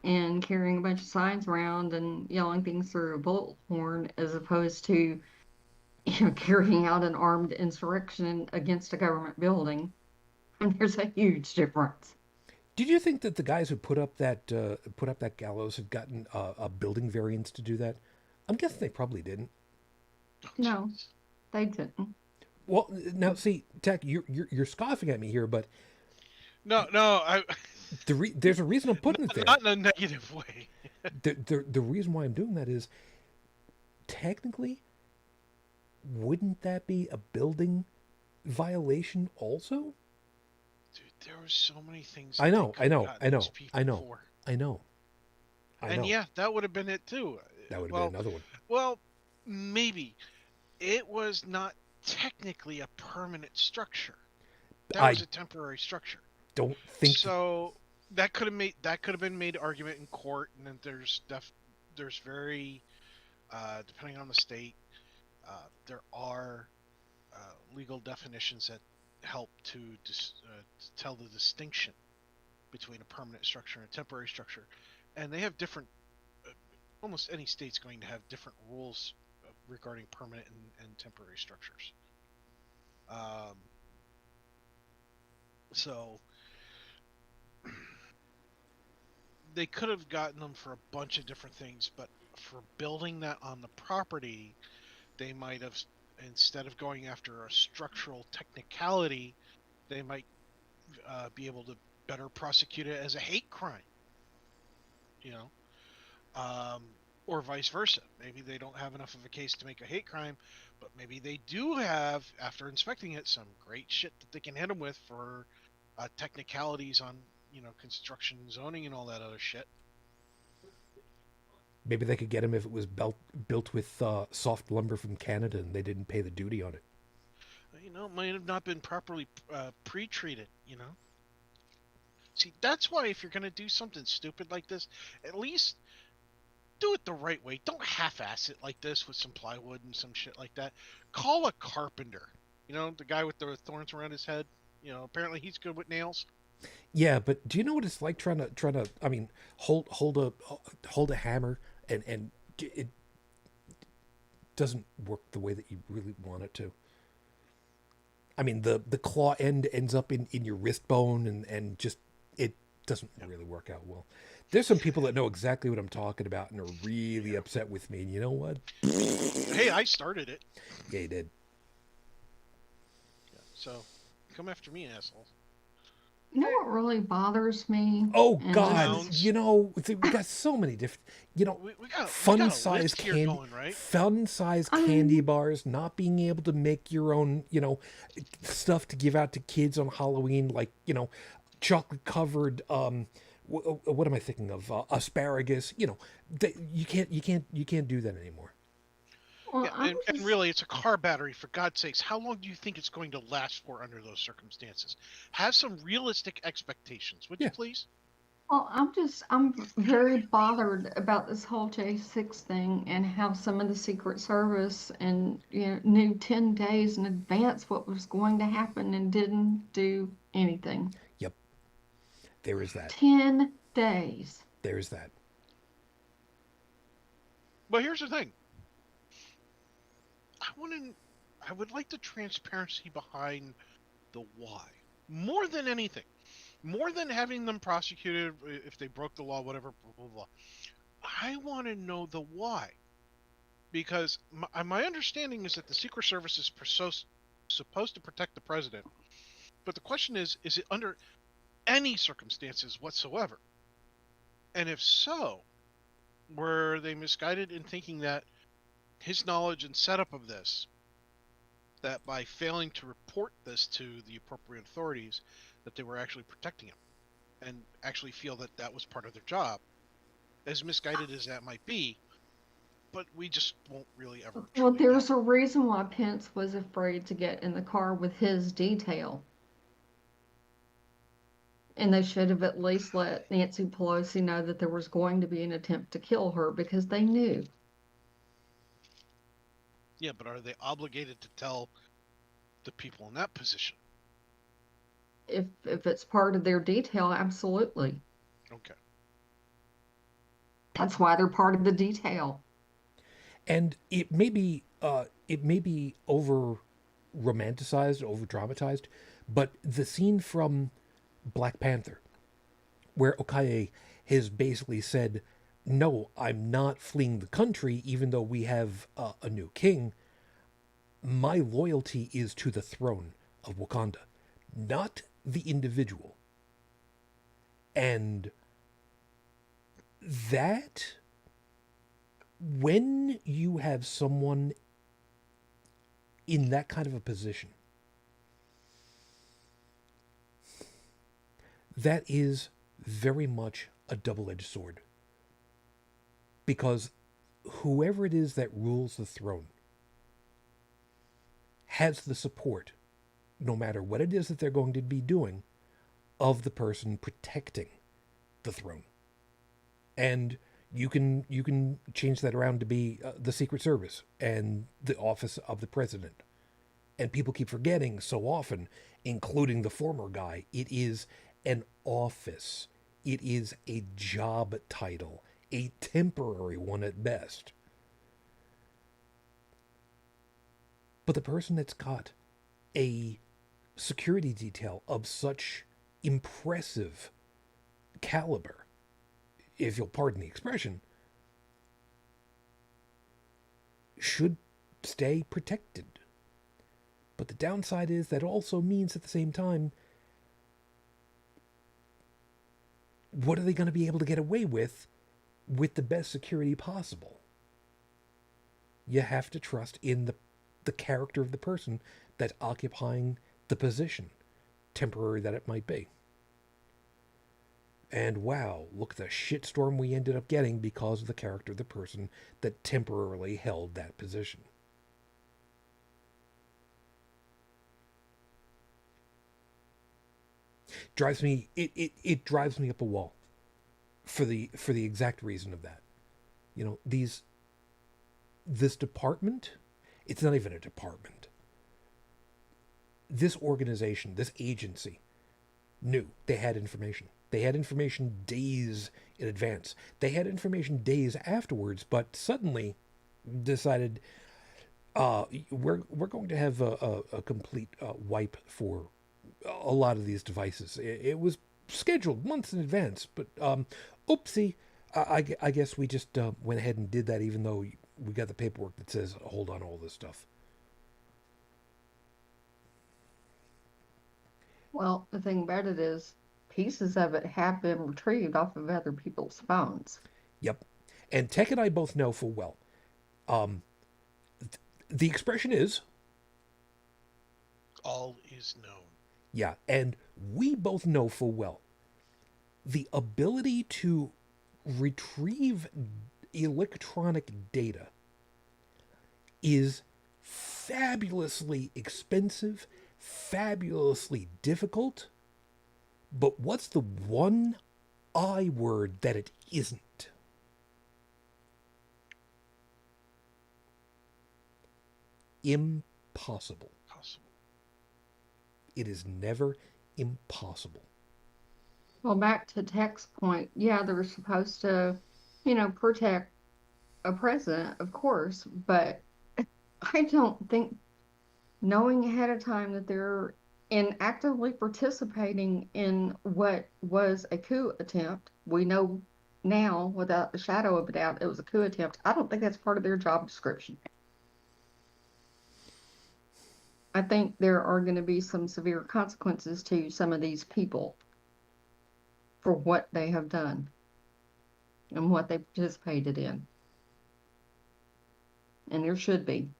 and carrying a bunch of signs around and yelling things through a bullhorn as opposed to, carrying out an armed insurrection against a government building. And there's a huge difference. Did you think that the guys who put up that gallows had gotten a building variance to do that? I'm guessing they probably didn't. No, they didn't. Well, now see, Tech, you're scoffing at me here, but No, there's a reason I'm putting it there. Not in a negative way. The reason why I'm doing that is technically, wouldn't that be a building violation also? Dude, there were so many things. I know. And yeah, that would have been it too. That would have been another one. Well, maybe it was not technically a permanent structure. That was a temporary structure. Don't think so. That could have been made argument in court, and then there's very depending on the state, there are legal definitions that help to tell the distinction between a permanent structure and a temporary structure, and they have different. Almost any state's going to have different rules regarding permanent and temporary structures. So they could have gotten them for a bunch of different things, but for building that on the property, they might have, instead of going after a structural technicality, they might be able to better prosecute it as a hate crime. Or vice versa. Maybe they don't have enough of a case to make a hate crime, but maybe they do have, after inspecting it, some great shit that they can hit them with for technicalities on, construction, zoning, and all that other shit. Maybe they could get him if it was built with soft lumber from Canada and they didn't pay the duty on it. It might have not been properly pre-treated, See, that's why if you're going to do something stupid like this, at least do it the right way. Don't half-ass it like this with some plywood and some shit like that. Call a carpenter. The guy with the thorns around his head. Apparently he's good with nails. Yeah, but do you know what it's like trying to? I mean, hold a hammer and it doesn't work the way that you really want it to. I mean, the claw end ends up in your wrist bone and just it doesn't really work out well. There's some people that know exactly what I'm talking about and are really upset with me. And you know what? Hey, I started it. Yeah, you did. Yeah, so, come after me, assholes. You know what really bothers me? Oh God! We got so many different. Fun-sized candy bars. Not being able to make your own, stuff to give out to kids on Halloween, like chocolate-covered. What am I thinking of? Asparagus. You can't do that anymore. Well, and really, it's a car battery, for God's sakes. How long do you think it's going to last for under those circumstances? Have some realistic expectations, would you please? Well, I'm very bothered about this whole J6 thing and how some of the Secret Service and knew 10 days in advance what was going to happen and didn't do anything. Yep. There is that. 10 days. There's that. But here's the thing. I would like the transparency behind the why. More than anything. More than having them prosecuted if they broke the law, whatever, blah, blah, blah. I want to know the why. Because my understanding is that the Secret Service is supposed to protect the president. But the question is it under any circumstances whatsoever? And if so, were they misguided in thinking that his knowledge and setup of this, that by failing to report this to the appropriate authorities, that they were actually protecting him and actually feel that that was part of their job, as misguided as that might be, but we just won't really ever Well, truly know. there's a reason why Pence was afraid to get in the car with his detail. And they should have at least let Nancy Pelosi know that there was going to be an attempt to kill her, because they knew. Yeah, but are they obligated to tell the people in that position? If it's part of their detail, absolutely. Okay. That's why they're part of the detail. And it may be over romanticized, over dramatized, but the scene from Black Panther, where Okaye has basically said, "No, I'm not fleeing the country, even though we have a new king. My loyalty is to the throne of Wakanda, not the individual." And that, when you have someone in that kind of a position, that is very much a double-edged sword. Because whoever it is that rules the throne has the support, no matter what it is that they're going to be doing, of the person protecting the throne. And you can change that around to be the Secret Service and the office of the president. And people keep forgetting so often, including the former guy, it is an office. It is a job title, a temporary one at best. But the person that's got a security detail of such impressive caliber, if you'll pardon the expression, should stay protected. But the downside is that also means at the same time, what are they going to be able to get away with the best security possible? You have to trust in the character of the person that's occupying the position, temporary that it might be. And wow, look at the shitstorm we ended up getting because of the character of the person that temporarily held that position. It drives me up a wall for the exact reason of that. You know, this department, it's not even a department. This organization, this agency, knew they had information. They had information days in advance. They had information days afterwards, but suddenly decided we're going to have a complete wipe for a lot of these devices. It was scheduled months in advance, but oopsie. I guess we just went ahead and did that, even though we got the paperwork that says hold on all this stuff. Well, the thing about it is, pieces of it have been retrieved off of other people's phones. Yep. And Tech and I both know full well. The expression is, all is known. yeah, and we both know full well the ability to retrieve electronic data is fabulously expensive, fabulously difficult. But what's the one I word that it isn't? Impossible. Possible. It is never impossible. Well, back to Tech's point, yeah, they're supposed to, protect a president, of course, but I don't think knowing ahead of time that they're actively participating in what was a coup attempt, we know now without a shadow of a doubt it was a coup attempt. I don't think that's part of their job description. I think there are going to be some severe consequences to some of these people for what they have done and what they participated in. And there should be.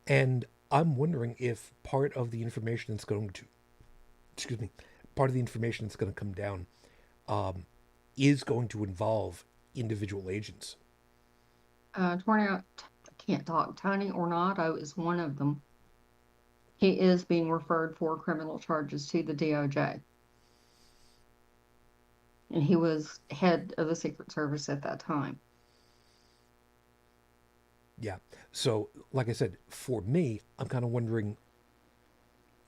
And I'm wondering if part of the information that's going to, part of the information that's going to come down is going to involve individual agents. I can't talk. Tony Ornato is one of them. He is being referred for criminal charges to the DOJ. And he was head of the Secret Service at that time. Yeah. So, like I said, for me, I'm kind of wondering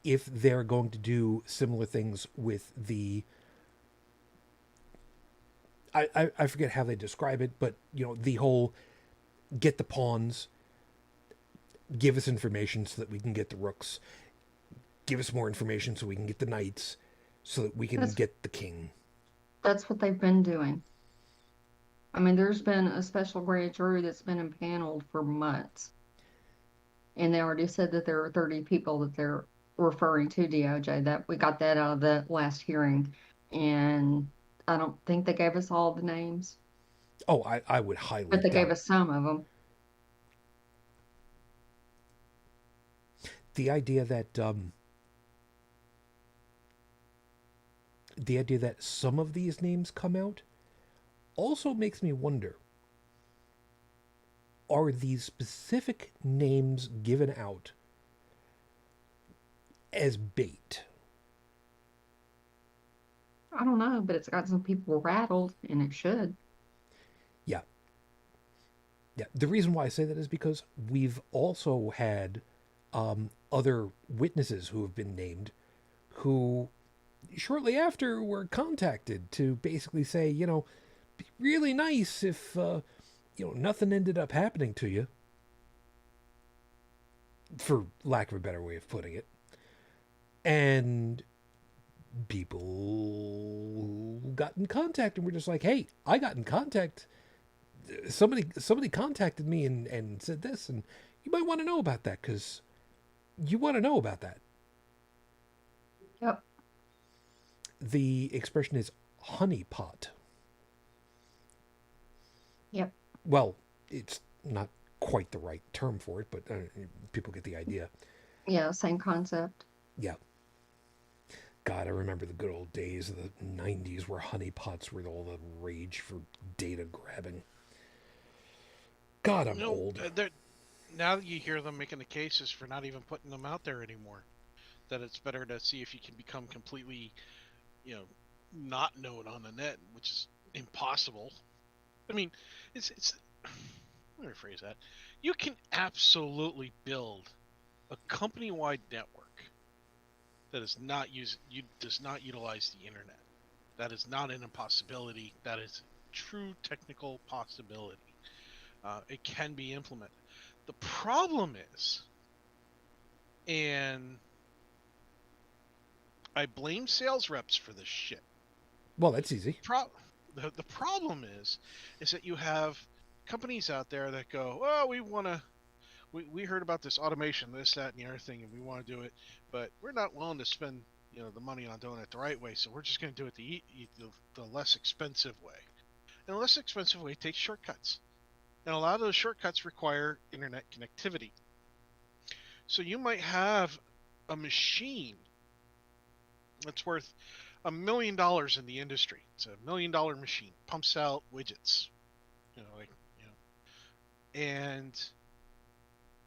if they're going to do similar things with the. I forget how they describe it, but the whole get the pawns, give us information so that we can get the rooks, give us more information so we can get the knights, so that we can get the king. That's what they've been doing. I mean, there's been a special grand jury that's been impaneled for months. And they already said that there are 30 people that they're referring to DOJ. That we got that out of the last hearing. And I don't think they gave us all the names. Oh, I would highly But they doubt gave us some of them. the idea that some of these names come out also makes me wonder, are these specific names given out as bait? I don't know, but it's got some people rattled, and it should. Yeah. The reason why I say that is because we've also had other witnesses who have been named who shortly after were contacted to basically say, be really nice if, nothing ended up happening to you, for lack of a better way of putting it. And people got in contact and were just like, hey, I got in contact. Somebody contacted me and said this, and you might want to know about that because you want to know about that. Yep. The expression is honeypot. Yep. Well, it's not quite the right term for it, but people get the idea. Yeah, same concept. Yeah. God, I remember the good old days of the 90s where honeypots were all the rage for data grabbing. God, I'm old. Now that you hear them making the cases for not even putting them out there anymore, that it's better to see if you can become completely, not known on the net, which is impossible. I mean, it's let me rephrase that. You can absolutely build a company-wide network that does not utilize the internet. That is not an impossibility. That is true technical possibility. It can be implemented. The problem is, and I blame sales reps for this shit. Well, that's easy. The problem is that you have companies out there that go, well, we heard about this automation, this, that, and the other thing, and we want to do it, but we're not willing to spend the money on doing it the right way, so we're just going to do it the less expensive way. And the less expensive way takes shortcuts. And a lot of those shortcuts require internet connectivity. So you might have a machine that's worth $1 million in the industry. It's $1 million machine, pumps out widgets, and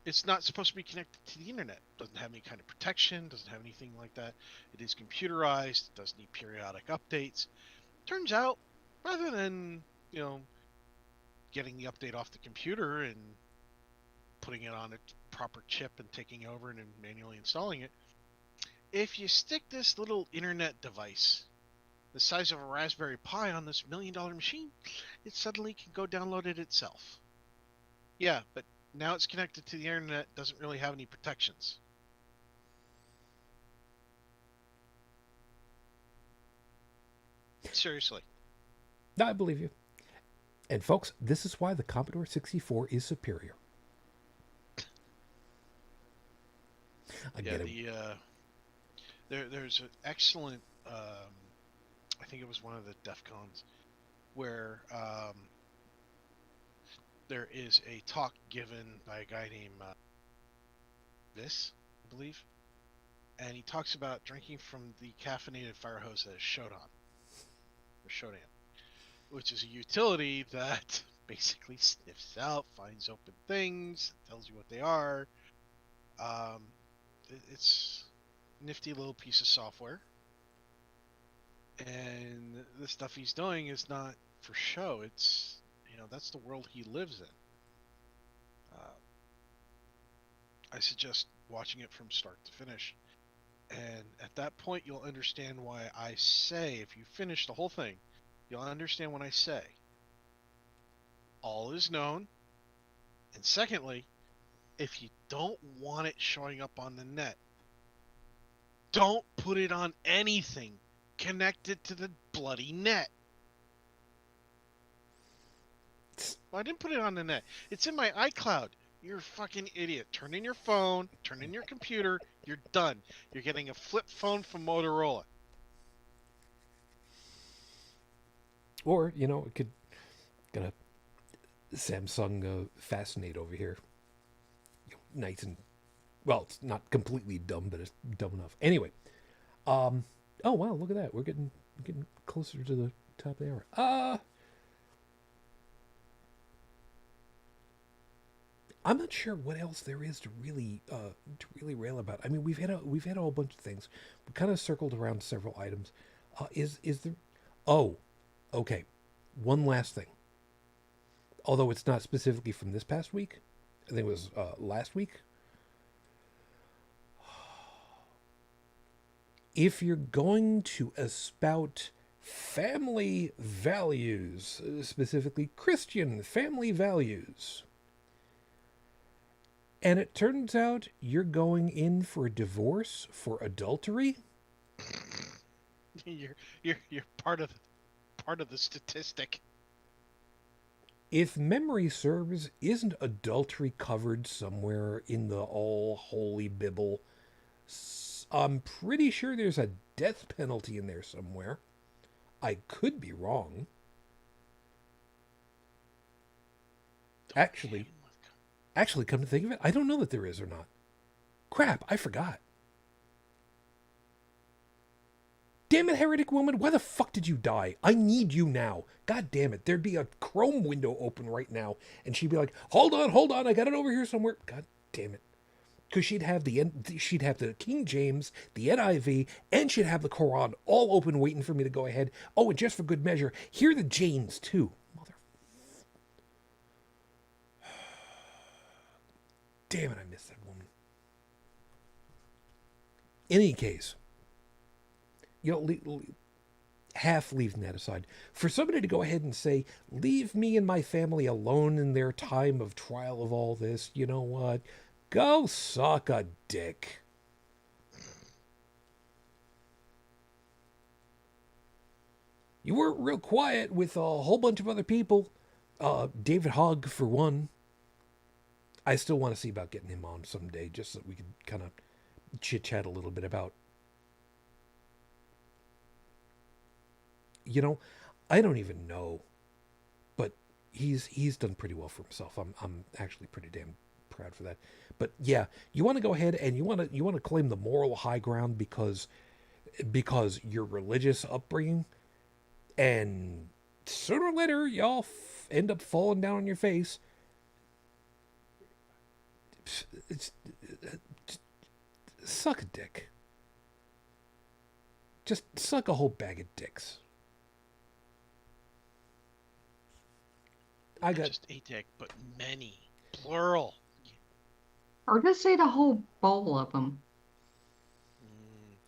it's not supposed to be connected to the internet. Doesn't have any kind of protection, doesn't have anything like that. It is computerized, doesn't need periodic updates. Turns out, rather than, getting the update off the computer and putting it on a proper chip and taking over and manually installing it, if you stick this little internet device the size of a Raspberry Pi on this $1 million machine, it suddenly can go download it itself. Yeah, but now it's connected to the internet, doesn't really have any protections. Seriously. I believe you. And folks, this is why the Commodore 64 is superior. I Yeah, get it. There's an excellent I think it was one of the DEF CONs where there is a talk given by a guy named I believe, and he talks about drinking from the caffeinated fire hose that is Shodan or Shodan, which is a utility that basically sniffs out, finds open things, tells you what they are. It's a nifty little piece of software, and the stuff he's doing is not for show. It's that's the world he lives in. I suggest watching it from start to finish, and at that point you'll understand why I say, if you finish the whole thing, you'll understand when I say all is known. And secondly, if you don't want it showing up on the net, don't put it on anything connected to the bloody net. Well, I didn't put it on the net. It's in my iCloud. You're a fucking idiot. Turn in your phone, turn in your computer, you're done. You're getting a flip phone from Motorola. Or, it could gonna Samsung Fascinate over here. Nice and, well, it's not completely dumb, but it's dumb enough. Anyway, oh wow, look at that. We're getting closer to the top of the hour. I'm not sure what else there is to really rail about. I mean, we've had a whole bunch of things. We kind of circled around several items. Is there? Oh, okay. One last thing. Although it's not specifically from this past week, I think it was last week. If you're going to espout family values, specifically Christian family values, and it turns out you're going in for a divorce for adultery, you're part of the statistic. If memory serves, isn't adultery covered somewhere in the all holy Bible? I'm pretty sure there's a death penalty in there somewhere. I could be wrong. Actually, come to think of it, I don't know that there is or not. Crap, I forgot. Damn it, heretic woman, why the fuck did you die? I need you now. God damn it, there'd be a Chrome window open right now, and she'd be like, hold on, I got it over here somewhere. God damn it. Because she'd have the King James, the NIV, and she'd have the Quran all open waiting for me to go ahead. Oh, and just for good measure, here are the Janes too. Mother. Damn it, I missed that woman. In any case, half leaving that aside, for somebody to go ahead and say, leave me and my family alone in their time of trial of all this, you know what? Go suck a dick. You weren't real quiet with a whole bunch of other people. David Hogg, for one. I still want to see about getting him on someday, just so we can kind of chit-chat a little bit about. I don't even know, but he's done pretty well for himself. I'm actually pretty damn proud for that. But yeah, you want to go ahead and you want to claim the moral high ground because your religious upbringing, and sooner or later y'all end up falling down on your face. It's suck a dick. Just suck a whole bag of dicks. I got just a dick, but many, plural. Or just eat a whole bowl of them.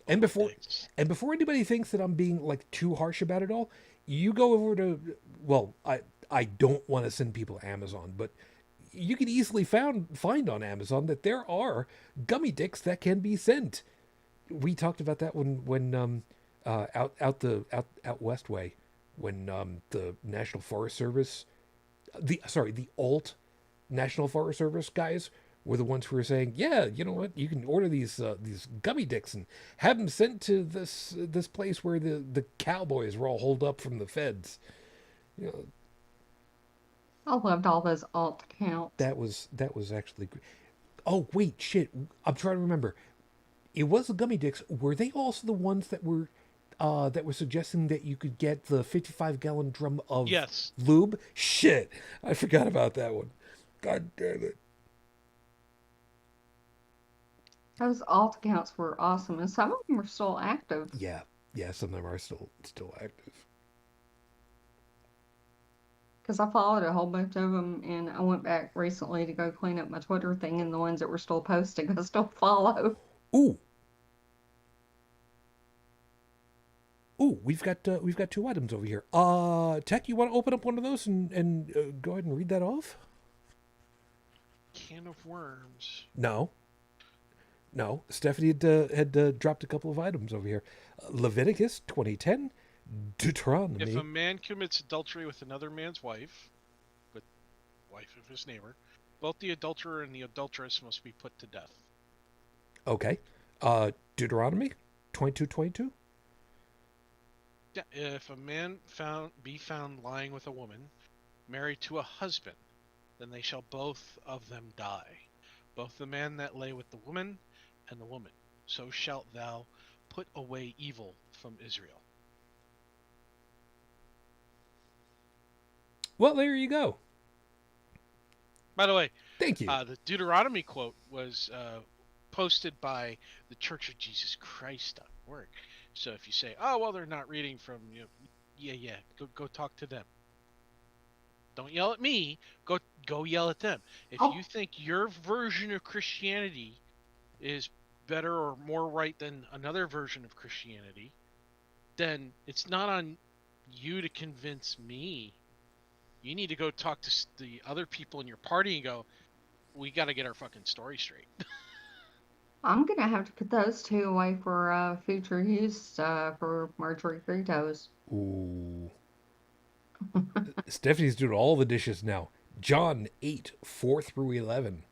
And before anybody thinks that I'm being like too harsh about it all, you go over to, well, I don't want to send people Amazon, but you can easily find on Amazon that there are gummy dicks that can be sent. We talked about that when out west way, when the National Forest Service, the alt National Forest Service guys were the ones who were saying, "Yeah, you know what? You can order these gummy dicks and have them sent to this place where the cowboys were all holed up from the feds." You know, I loved all those alt accounts. that was actually. Oh wait, shit! I'm trying to remember. It was the gummy dicks. Were they also the ones that were suggesting that you could get the 55-gallon drum of Yes. lube? Shit, I forgot about that one. God damn it. Those alt accounts were awesome, and some of them are still active. Yeah, yeah. Some of them are still active. Because I followed a whole bunch of them, and I went back recently to go clean up my Twitter thing, and the ones that were still posting, I still follow. Ooh, ooh. We've got two items over here. Tech, you want to open up one of those and go ahead and read that off? Can of worms. No. No, Stephanie had dropped a couple of items over here. Leviticus 2010, Deuteronomy. If a man commits adultery with another man's wife, with wife of his neighbor, both the adulterer and the adulteress must be put to death. Okay. Deuteronomy 22:22. Yeah, if a man be found lying with a woman married to a husband, then they shall both of them die, both the man that lay with the woman and the woman. So shalt thou put away evil from Israel. Well, there you go. By the way, Thank you. the Deuteronomy quote was posted by the Church of Jesus Christ.org. So if you say, "Oh, well, they're not reading from," yeah, go talk to them. Don't yell at me. Go yell at them. If Oh. you think your version of Christianity is better or more right than another version of Christianity, then it's not on you to convince me. You need to go talk to the other people in your party and go, "We got to get our fucking story straight." I'm gonna have to put those two away for future use for Marjorie Fritos. Ooh. Stephanie's doing all the dishes now. John 8:4-11.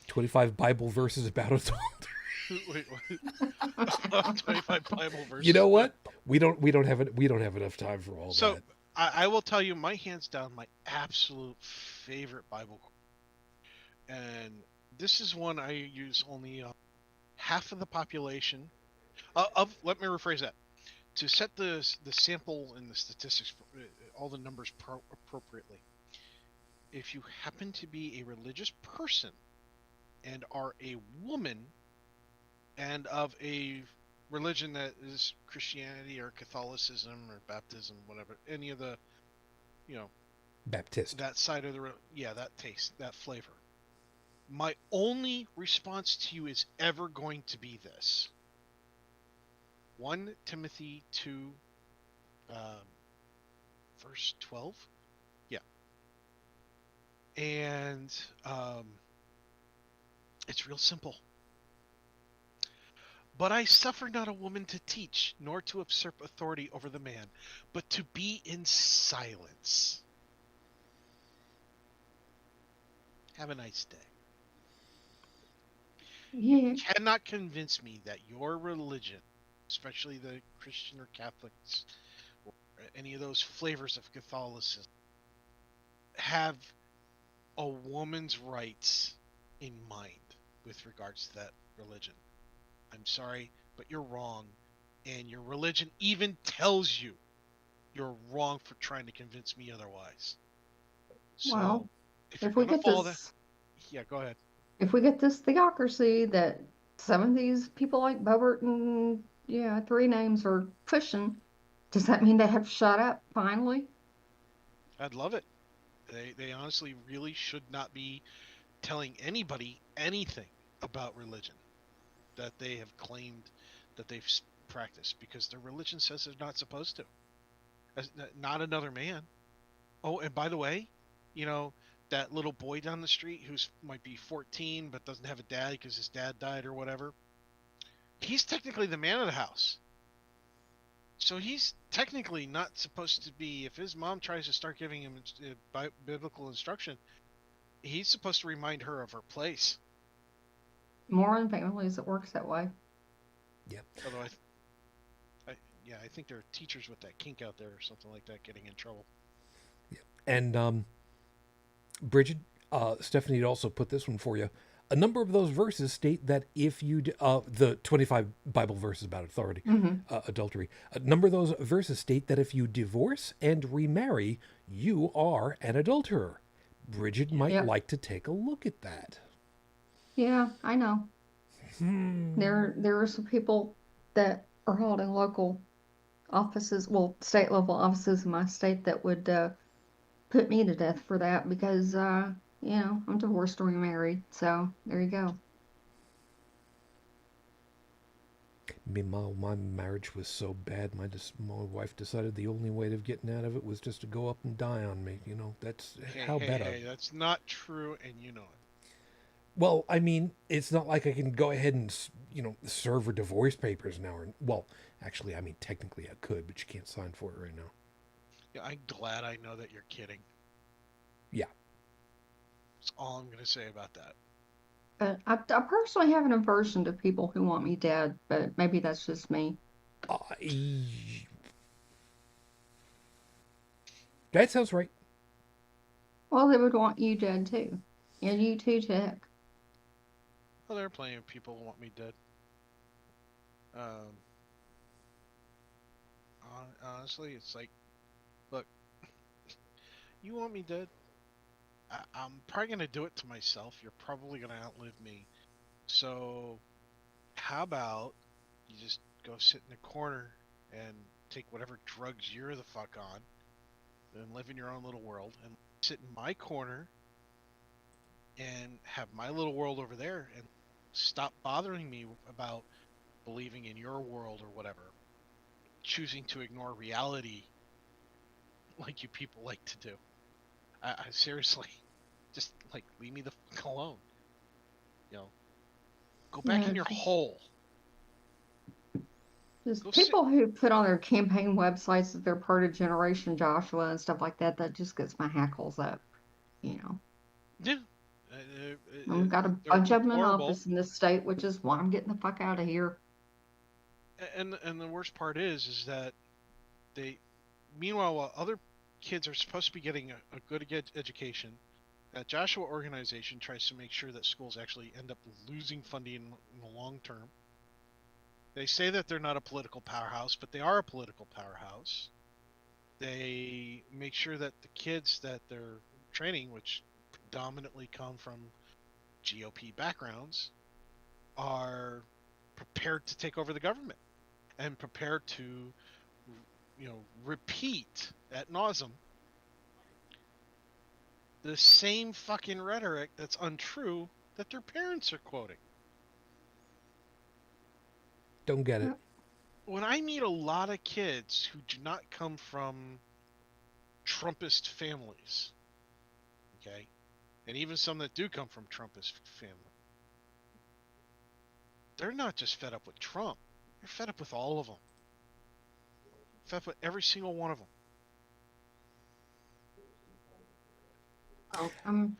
25 Bible verses about adultery. Wait, what? 25 Bible verses. You know what? We don't have enough time for all So that. I will tell you, my hands down, my absolute favorite Bible, and this is one I use only half of the population. Let me rephrase that. To set the sample and the statistics, all the numbers appropriately. If you happen to be a religious person and are a woman and of a religion that is Christianity or Catholicism or Baptism, whatever, any of the, Baptist. that side of that taste, that flavor. My only response to you is ever going to be this. 1 Timothy 2, verse 12. Yeah. And it's real simple. But I suffer not a woman to teach, nor to usurp authority over the man, but to be in silence. Have a nice day. Yeah. You cannot convince me that your religion, especially the Christian or Catholics, or any of those flavors of Catholicism, have a woman's rights in mind with regards to that religion. I'm sorry, but you're wrong. And your religion even tells you you're wrong for trying to convince me otherwise. So, Well, if you're if we going to get follow this, that, yeah, go ahead. if we get this theocracy that some of these people like Bobert and three names are pushing, does that mean they have to shut up finally? I'd love it. They honestly really should not be telling anybody anything about religion that they have claimed that they've practiced, because their religion says they're not supposed to. Not another man. Oh, and by the way, that little boy down the street who's might be 14 but doesn't have a dad because his dad died or whatever, he's technically the man of the house. So he's technically not supposed to be. If his mom tries to start giving him biblical instruction, he's supposed to remind her of her place. More in families, it works that way. Yeah. Although I think there are teachers with that kink out there or something like that getting in trouble. Yeah. And Brigid, Stephanie had also put this one for you. A number of those verses state that if you, the 25 Bible verses about authority, adultery, a number of those verses state that if you divorce and remarry, you are an adulterer. Brigid might like to take a look at that. Yeah, I know. There are some people that are holding local offices, well, state level offices in my state that would put me to death for that because, I'm divorced or remarried. So there you go. Meanwhile, my marriage was so bad, my wife decided the only way of getting out of it was just to go up and die on me. That's how bad. Hey, that's not true, and you know it. Well, I mean, it's not like I can go ahead and, serve her divorce papers now. Well, actually, I mean, technically I could, but you can't sign for it right now. Yeah, I'm glad I know that you're kidding. Yeah. That's all I'm going to say about that. I personally have an aversion to people who want me dead, but maybe that's just me. That sounds right. Well, they would want you dead too. And you too, Tech. Well, there are plenty of people who want me dead. Honestly, it's like, look, you want me dead? I'm probably going to do it to myself. You're probably going to outlive me. So, how about you just go sit in a corner and take whatever drugs you're the fuck on and live in your own little world and sit in my corner and have my little world over there and stop bothering me about believing in your world or whatever. Choosing to ignore reality like you people like to do. I seriously, just like leave me the fuck alone. Go back in your hole. Just people who put on their campaign websites that they're part of Generation Joshua and stuff like that, that just gets my hackles up, Yeah. We've got a bunch of them in office in this state, which is why I'm getting the fuck out of here. And the worst part is that meanwhile, while other kids are supposed to be getting a good education, that Joshua organization tries to make sure that schools actually end up losing funding in the long term. They say that they're not a political powerhouse, but they are a political powerhouse. They make sure that the kids that they're training, which predominantly come from GOP backgrounds, are prepared to take over the government and prepared to, repeat ad nauseum the same fucking rhetoric that's untrue that their parents are quoting. Don't get it. When I meet a lot of kids who do not come from Trumpist families, okay, and even some that do come from Trumpist family, they're not just fed up with Trump. They're fed up with all of them. Fed up with every single one of them. I'm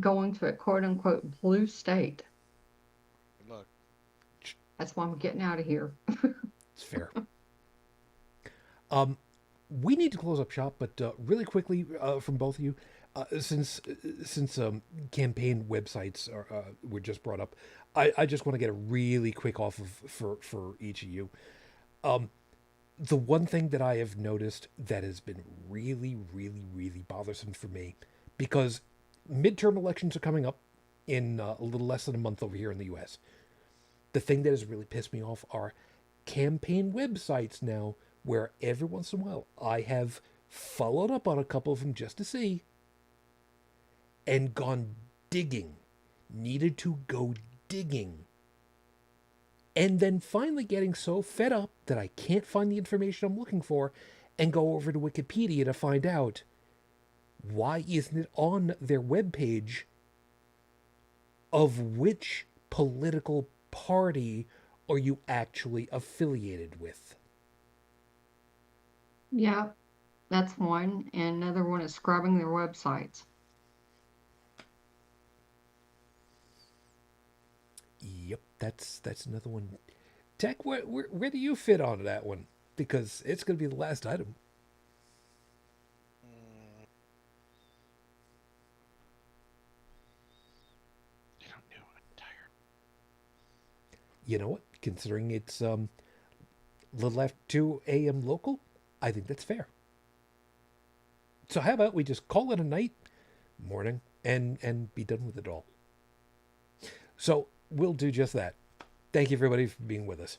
going to a quote-unquote blue state. Look. That's why I'm getting out of here. It's fair. We need to close up shop, but really quickly from both of you, since campaign websites were just brought up, I just want to get a really quick off of for each of you. The one thing that I have noticed that has been really, really, really bothersome for me, because midterm elections are coming up in a little less than a month over here in the U.S. The thing that has really pissed me off are campaign websites now, where every once in a while I have followed up on a couple of them just to see and gone digging, needed to go digging, and then finally getting so fed up that I can't find the information I'm looking for and go over to Wikipedia to find out why isn't it on their webpage of which political party are you actually affiliated with. Yeah, that's one. And another one is scrubbing their websites. Yep, that's another one. Tech, where do you fit onto that one? Because it's going to be the last item. Mm, I don't know. I'm tired. You know what? Considering it's little after 2 a.m. local, I think that's fair. So how about we just call it a night, morning, and be done with it all. So we'll do just that. Thank you everybody for being with us.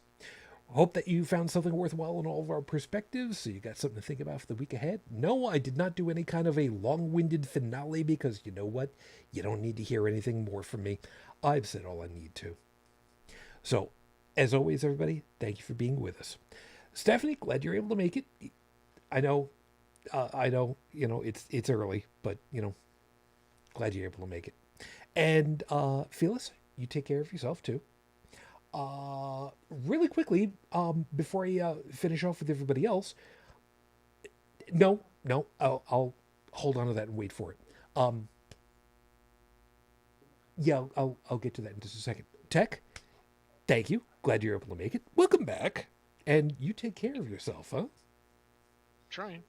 Hope that you found something worthwhile in all of our perspectives, so you got something to think about for the week ahead. No, I did not do any kind of a long-winded finale because you know what? You don't need to hear anything more from me. I've said all I need to. So, as always, everybody, thank you for being with us. Stephanie, glad you're able to make it. I know, it's early, but glad you're able to make it. And Phyllis, you take care of yourself too. Really quickly, before I finish off with everybody else, no, I'll hold on to that and wait for it. Yeah, I'll get to that in just a second. Tech, thank you. Glad you're able to make it. Welcome back, and you take care of yourself, huh? Trying.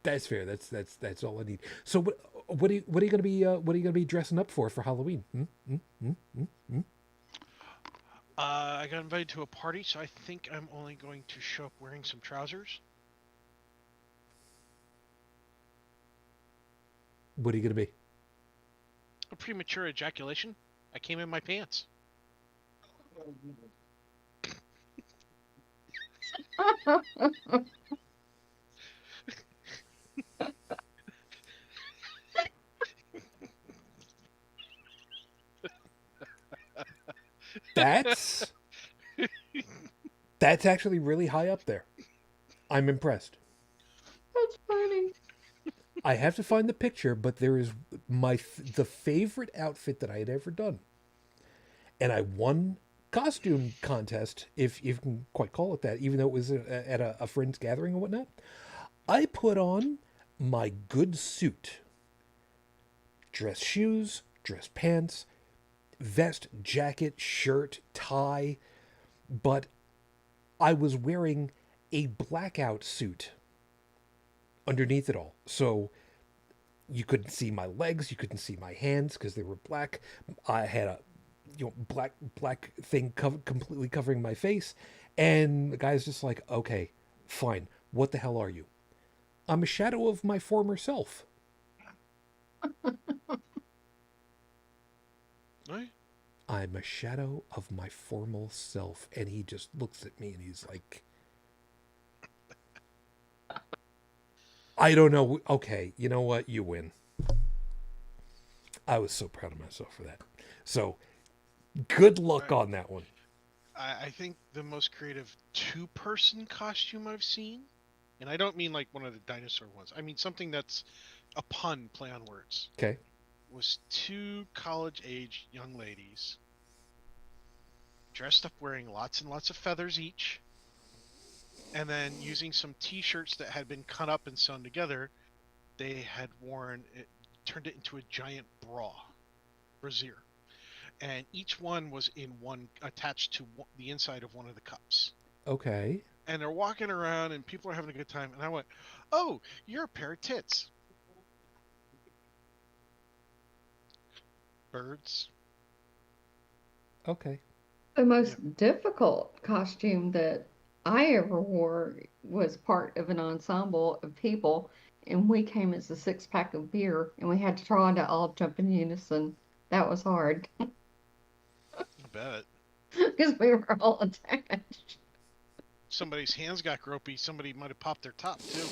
That's fair. That's all I need. So what are you gonna be dressing up for Halloween? I got invited to a party, so I think I'm only going to show up wearing some trousers. What are you gonna be? A premature ejaculation. I came in my pants. That's that's actually really high up there. I'm impressed. That's funny. I have to find the picture, but there is the favorite outfit that I had ever done, and I won costume contest, if you can quite call it that, even though it was at a friend's gathering and whatnot. I put on my good suit, dress shoes, dress pants, vest, jacket, shirt, tie, but I was wearing a blackout suit underneath it all. So you couldn't see my legs, you couldn't see my hands because they were black. I had a black thing completely covering my face, and the guy's just like, "Okay, fine. What the hell are you?" I'm a shadow of my former self. Right? I'm a shadow of my former self. And he just looks at me and he's like, I don't know. Okay, you know what? You win. I was so proud of myself for that. So, good luck on that one. I think the most creative two-person costume I've seen, and I don't mean like one of the dinosaur ones. I mean something that's a pun, play on words. Okay. Was two college-age young ladies dressed up wearing lots and lots of feathers each, and then using some t-shirts that had been cut up and sewn together, they had turned it into a giant brassiere. And each one was attached to the inside of one of the cups. Okay. And they're walking around and people are having a good time. And I went, "Oh, you're a pair of tits." Birds. Okay. The most difficult costume that I ever wore was part of an ensemble of people, and we came as a six-pack of beer, and we had to try to all jump in unison. That was hard I bet. because we were all attached. Somebody's hands got gropey. Somebody might have popped their top too.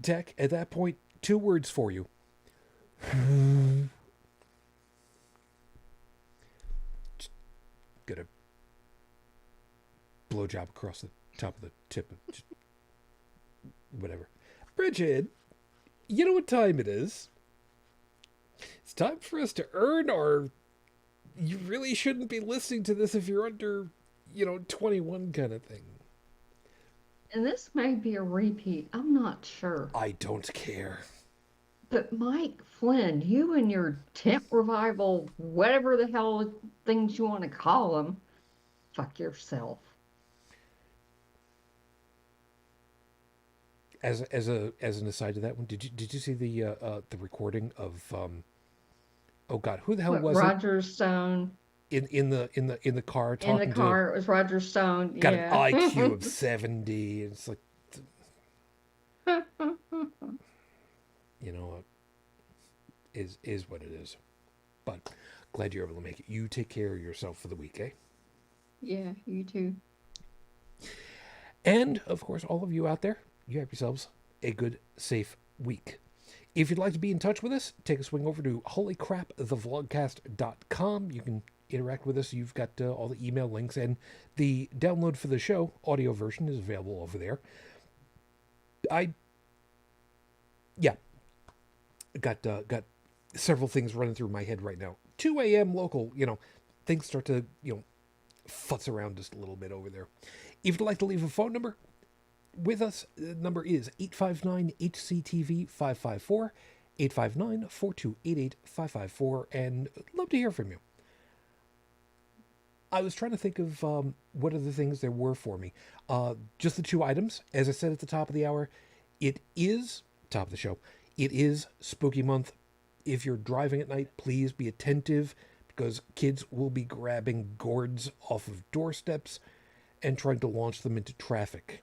Tech, at that point, 2 words for you. Just get a blowjob across the top of the tip of whatever. Brigid, you know what time it is? It's time for us to earn our You really shouldn't be listening to this if you're under, 21 kind of thing. And this may be a repeat. I'm not sure. I don't care. But Mike Flynn, you and your tent revival, whatever the hell things you want to call them, fuck yourself. As an aside to that one, did you see the recording of oh God, who the hell was Roger Stone it in the car in the talking car? It was Roger Stone. got Yeah. an IQ of 70. It's like, is what it is. But glad you're able to make it. You take care of yourself for the week, eh? Yeah, you too. And of course, all of you out there, you have yourselves a good, safe week. If you'd like to be in touch with us, take a swing over to holycrapthevlogcast.com. You can interact with us. You've got all the email links, and the download for the show, audio version, is available over there. Got several things running through my head right now. 2 a.m. local, things start to, futz around just a little bit over there. If you'd like to leave a phone number with us, the number is 859-HCTV-554, 859-4288-554, and I'd love to hear from you. I was trying to think of what other things there were for me. Just the 2 items. As I said at the top of the hour, it is, top of the show, it is spooky month. If you're driving at night, please be attentive, because kids will be grabbing gourds off of doorsteps and trying to launch them into traffic.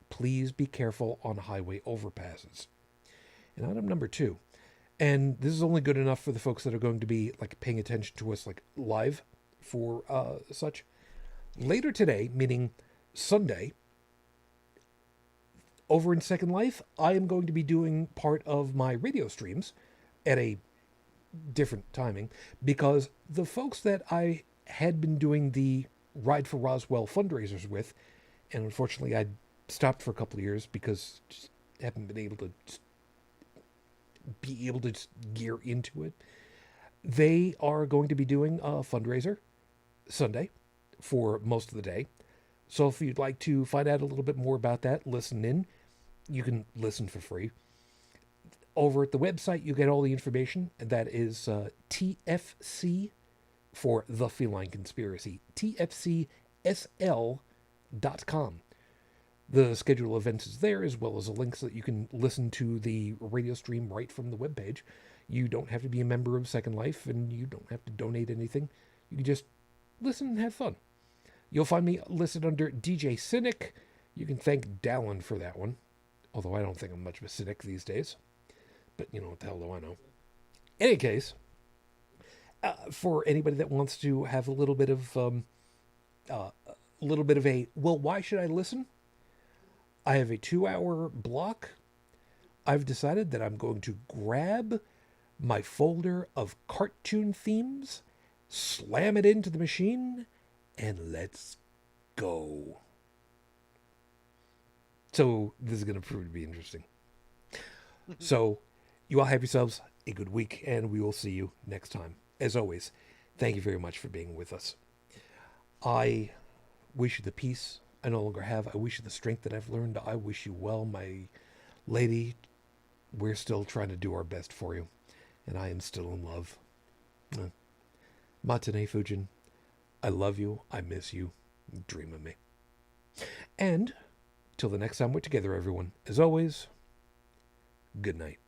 Please be careful on highway overpasses. And item number 2, and this is only good enough for the folks that are going to be paying attention to us live for such. Later today, meaning Sunday, over in Second Life, I am going to be doing part of my radio streams at a different timing, because the folks that I had been doing the Ride for Roswell fundraisers with, and unfortunately I stopped for a couple of years because just haven't been able to just gear into it. They are going to be doing a fundraiser Sunday for most of the day. So if you'd like to find out a little bit more about that, listen in. You can listen for free. Over at the website, you get all the information. And that is TFC for The Feline Conspiracy. TFCSL.com. The schedule of events is there, as well as a link so that you can listen to the radio stream right from the webpage. You don't have to be a member of Second Life, and you don't have to donate anything. You can just listen and have fun. You'll find me listed under DJ Cynic. You can thank Dalan for that one, although I don't think I'm much of a cynic these days. But what the hell do I know? In any case, for anybody that wants to have a little bit of a well, why should I listen? I have a 2-hour block. I've decided that I'm going to grab my folder of cartoon themes, slam it into the machine, and let's go. So this is going to prove to be interesting. So you all have yourselves a good week, and we will see you next time. As always, thank you very much for being with us. I wish you the peace I no longer have. I wish you the strength that I've learned. I wish you well, my lady. We're still trying to do our best for you, and I am still in love. Matane Fujin, I love you. I miss you. Dream of me. And till the next time we're together, everyone, as always, good night.